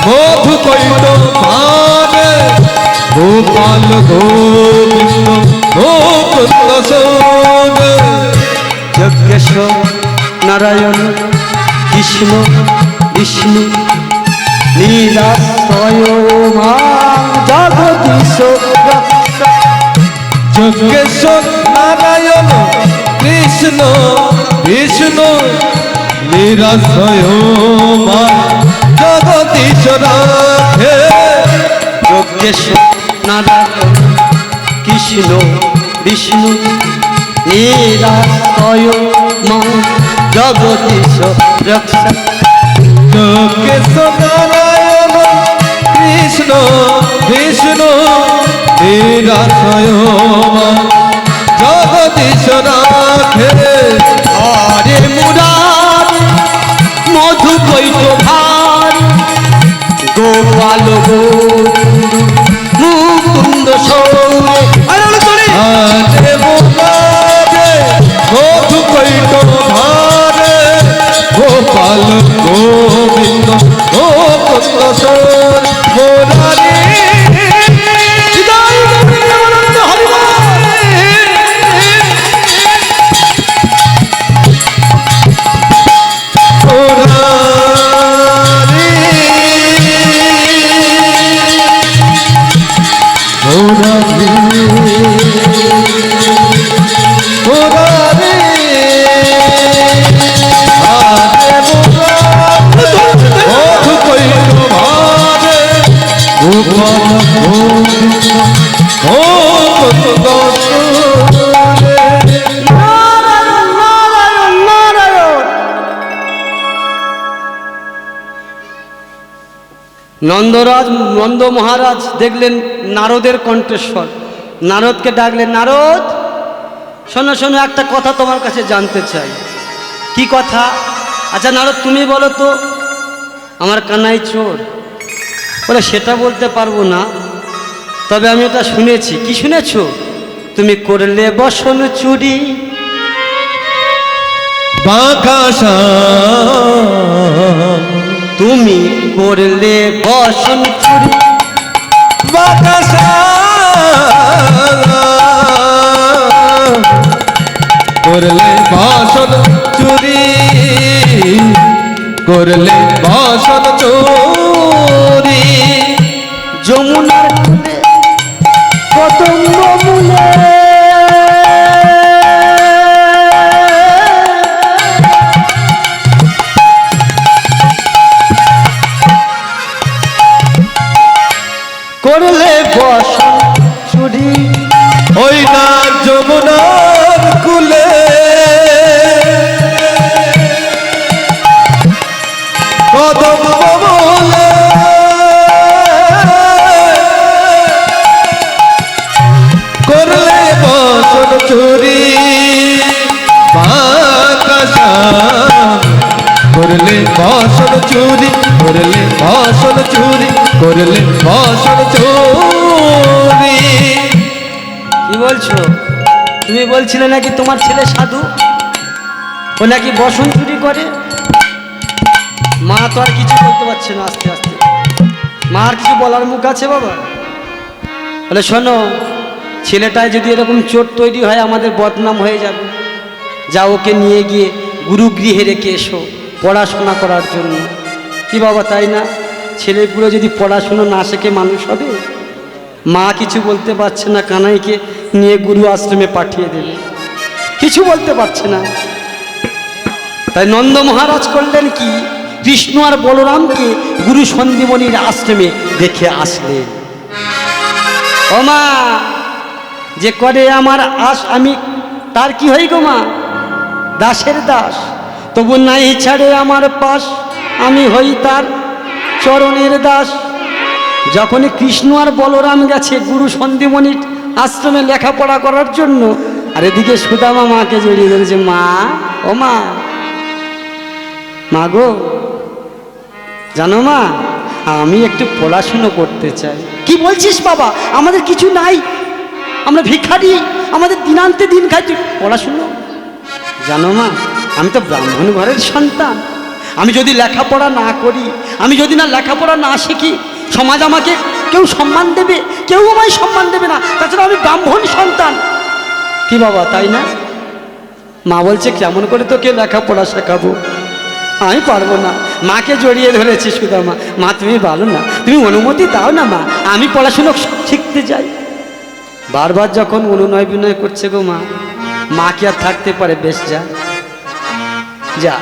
মধু কৈট ভারে গোপাল গোবিন্দ মুকুন্দ সরে। যজ্ঞেশ্বর নারায়ণ কৃষ্ণ বিষ্ণু লীলাশ্রয় মা জগদীশ রক্ষা। যজ্ঞেশ্বর নারায়ণ কৃষ্ণ বিষ্ণু নিরাশ্রয় মা জগদীশ রাখে। যজ্ঞেশ্বর নারায়ণ কৃষ্ণ বিষ্ণু লীলাশ্রয় মা জগদীশ রক্ষা। যজ্ঞেশ্বর নারায়ণ কৃষ্ণ বিষ্ণু নিরাশ্রয় মা জগদীশ রাখে। আরে মুরার মধু কৈট ভার গোপাল গোবিন্দ মুকুন্দ সঙ্গে। আরে মুরারে মধু কৈট ভারে গোপাল গোবিন্দ মুকুন্দ সরে। মুরারি নন্দরাজ নন্দ মহারাজ দেখলেন নারদের কণ্ঠস্বর, নারদকে ডাকলেন, নারদ শোনো শোনো, একটা কথা তোমার কাছে জানতে চাই। কি কথা? আচ্ছা নারদ তুমি বলো তো, আমার কানাই চোর? বলে সেটা বলতে পারবো না, তবে আমি এটা শুনেছি। কি শুনেছো? তুমি করলে বসন চুরি, বাঁকা তুমি করলে বসন চুরি, বাঁকা করলে বাসন চুরি, করলে বাসন চুরি। যমুনার কূলে কদম্ব মূলে করলে বসন চুরি, করলে ফসল চুরি, করলে ফসল চুরি, করলে ফসল চুরি। কি বলছো? তুমি বলছিলে নাকি তোমার ছেলে সাধু, ও নাকি বসন চুরি করে। মা তো আর কিছু বলতে পারছে না, আস্তে আস্তে মা আর কিছু বলার মুখ আছে বাবা? বলে শোনো, ছেলেটায় যদি এরকম চোট তৈরি হয় আমাদের বদনাম হয়ে যাবে। যা ওকে নিয়ে গিয়ে গুরুগৃহে রেখে এসো পড়াশোনা করার জন্য। কি বাবা তাই না? ছেলেগুলো যদি পড়াশুনো না শেখে মানুষ হবে? মা কিছু বলতে পারছে না, কানাইকে নিয়ে গুরু আশ্রমে পাঠিয়ে দেবে, কিছু বলতে পারছে না। তাই নন্দ মহারাজ করলেন কি, কৃষ্ণ আর বলরামকে গুরু সন্দীপনীর আশ্রমে রেখে আসলেন। ও মা, যে করে আমার আশ আমি তার কি হই গো মা? দাসের দাস, তবু নাই ছাড়ে আমার পাশ, আমি হই তার চরণের দাস। যখনই কৃষ্ণ আর বলরাম গেছে গুরু সন্দীপনীর আশ্রমে লেখাপড়া করার জন্য, আর এদিকে সুদামা মাকে জড়িয়ে ধরেছে। মা, ও মা, মা গো, জানো মা, আমি একটু পড়াশুনো করতে চাই। কি বলছিস বাবা? আমাদের কিছু নাই, আমরা ভিখারি, আমাদের দিনান্তে দিন খাই, তুই পড়াশুনো? জানো মা, আমি তো ব্রাহ্মণ ঘরের সন্তান, আমি যদি লেখাপড়া না করি, আমি যদি না লেখাপড়া না শিখি, সমাজ আমাকে কেউ সম্মান দেবে? কেউ আমায় সম্মান দেবে না। তাছাড়া আমি ব্রাহ্মণ সন্তান। কি বাবা তাই না? মা বলছে কেমন করে তোকে লেখাপড়া শেখাবো, আমি পারবো না। মাকে জড়িয়ে ধরেছি সুদামা। মা তুমি ভালো না, তুমি অনুমতি দাও না মা, আমি পড়াশুনো শিখতে চাই। বারবার যখন অনুনয় বিনয় করছে গো মা, মা কি আর থাকতে পারে? বেশ যা যা।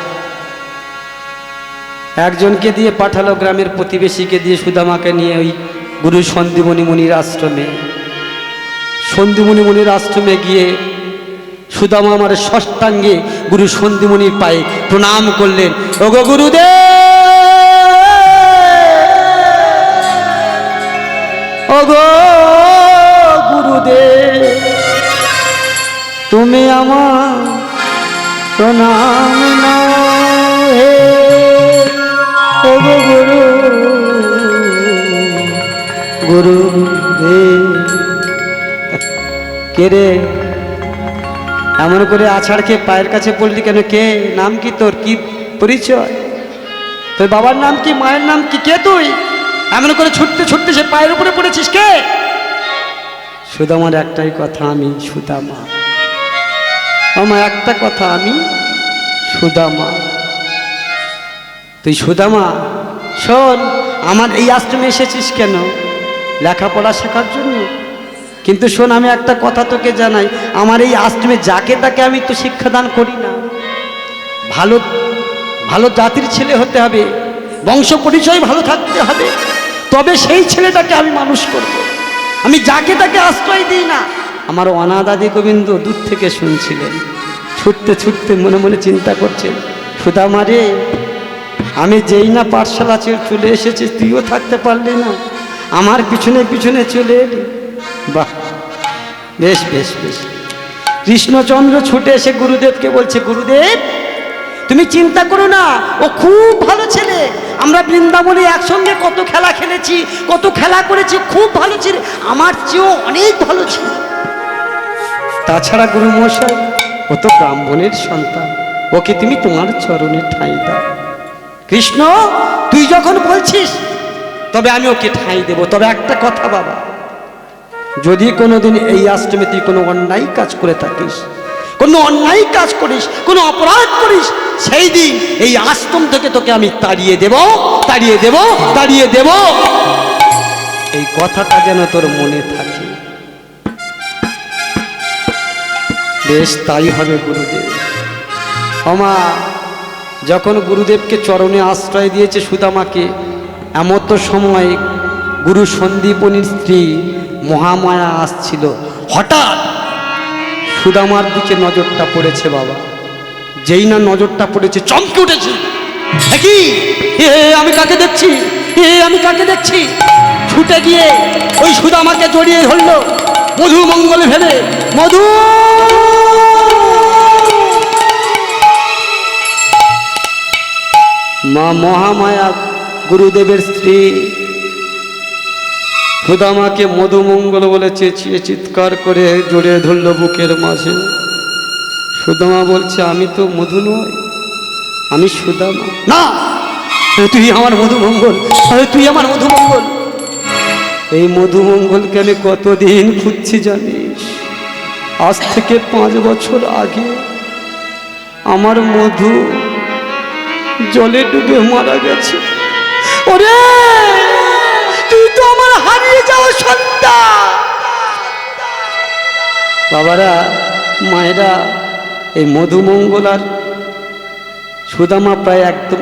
একজনকে দিয়ে পাঠালো, গ্রামের প্রতিবেশীকে দিয়ে সুদামাকে নিয়ে ওই গুরু সন্দীপনী মুনির আশ্রমে। সন্দীপনী মুনির আশ্রমে গিয়ে সুদামা আমার ষষ্ঠাঙ্গে গুরু সন্দীপনীর পায়ে প্রণাম করলেন। ওগো গুরুদেব, ওগো গুরুদেব, তুমি আমার প্রণাম নাও হে। ওগো গুরু, গুরুদেব। কে রে এমন করে আছাড় খেয়ে পায়ের কাছে পড়লি কেন? কে? নাম কি তোর? কি পরিচয়? তোর বাবার নাম কি, মায়ের নাম কি? কে তুই? এমন করে ছুটতে ছুটতে সে পায়ের উপরে পড়েছিস, কে? সুদামার একটাই কথা, আমি সুদামা। আমার একটা কথা, আমি সুদামা। তুই সুদামা? শোন, আমার এই আশ্রমে এসেছিস কেন? লেখাপড়া শেখার জন্য। কিন্তু শোন, আমি একটা কথা তোকে জানাই, আমার এই আশ্রমে যাকে তাকে আমি তো শিক্ষাদান করি না। ভালো ভালো জাতির ছেলে হতে হবে, বংশ পরিচয় ভালো থাকতে হবে, তবে সেই ছেলেটাকে আমি মানুষ করব। আমি যাকে তাকে আশ্রয় দিই না। আমার অনাথ আদি গোবিন্দ দূর থেকে শুনছিলেন, ছুটতে ছুটতে মনে মনে চিন্তা করছেন, সুদামা রে, আমি যেই না পাঠশালা চলে এসেছি, তুইও থাকতে পারলি না, আমার পিছনে পিছনে চলে এলি। বাহ, বেশ বেশ বেশ। কৃষ্ণচন্দ্র ছুটে এসে গুরুদেবকে বলছে, গুরুদেব তুমি চিন্তা করো না, ও খুব ভালো ছেলে। আমরা বৃন্দাবনে একসঙ্গে কত খেলা খেলেছি, কত খেলা করেছি, খুব ভালো ছেলে, আমার চেয়েও অনেক ভালো ছিল। তাছাড়া গুরু মশাই, ও তো ব্রাহ্মণের সন্তান, ওকে তুমি তোমার চরণে ঠাঁই দাও। কৃষ্ণ, তুই যখন বলছিস তবে আমি ওকে ঠাঁই দেব। তবে একটা কথা বাবা, যদি কোনোদিন এই আশ্রমে তুই কোনো অন্যায় কাজ করে থাকিস, কোনো অন্যায় কাজ করিস, কোনো অপরাধ করিস, সেই দিন এই আশ্রম থেকে তোকে আমি তাড়িয়ে দেব, তাড়িয়ে দেব, তাড়িয়ে দেব। এই কথাটা যেন তোর মনে থাকে। বেশ, তাই হবে গুরুদেব। আমা যখন গুরুদেবকে চরণে আশ্রয় দিয়েছে সুদামাকে, এমত সময় গুরু সন্দীপনীর স্ত্রী মহামায়া আসছিল। হঠাৎ সুদামার দিকে নজরটা পড়েছে বাবা। যেই না নজরটা পড়েছে, চমকে উঠেছে। কি আমি কাকে দেখছি, আমি কাকে দেখছি? ছুটে গিয়ে ওই সুদামাকে জড়িয়ে ধরলো, মধু মঙ্গল ভেবে, মধু। মা মহামায়া গুরুদেবের স্ত্রী সুদামাকে মধুমঙ্গল বলে চেঁচিয়ে চিৎকার করে জড়িয়ে ধরল বুকের মাঝে। সুদামা বলছে, আমি তো মধু নই, আমি সুদামা। না, তুই আমার মধুমঙ্গল, তুই আমার মধুমঙ্গল। এই মধুমঙ্গলকে আমি কতদিন খুঁজছি জানিস? আজ থেকে 5 বছর আগে আমার মধু জলে ডুবে মারা গেছে। ওরে, তুই তো আমার হারিয়ে যাওয়া সন্তান। বাবারা, মায়েরা, এই মধুমঙ্গল আর সুদামা প্রায় একদম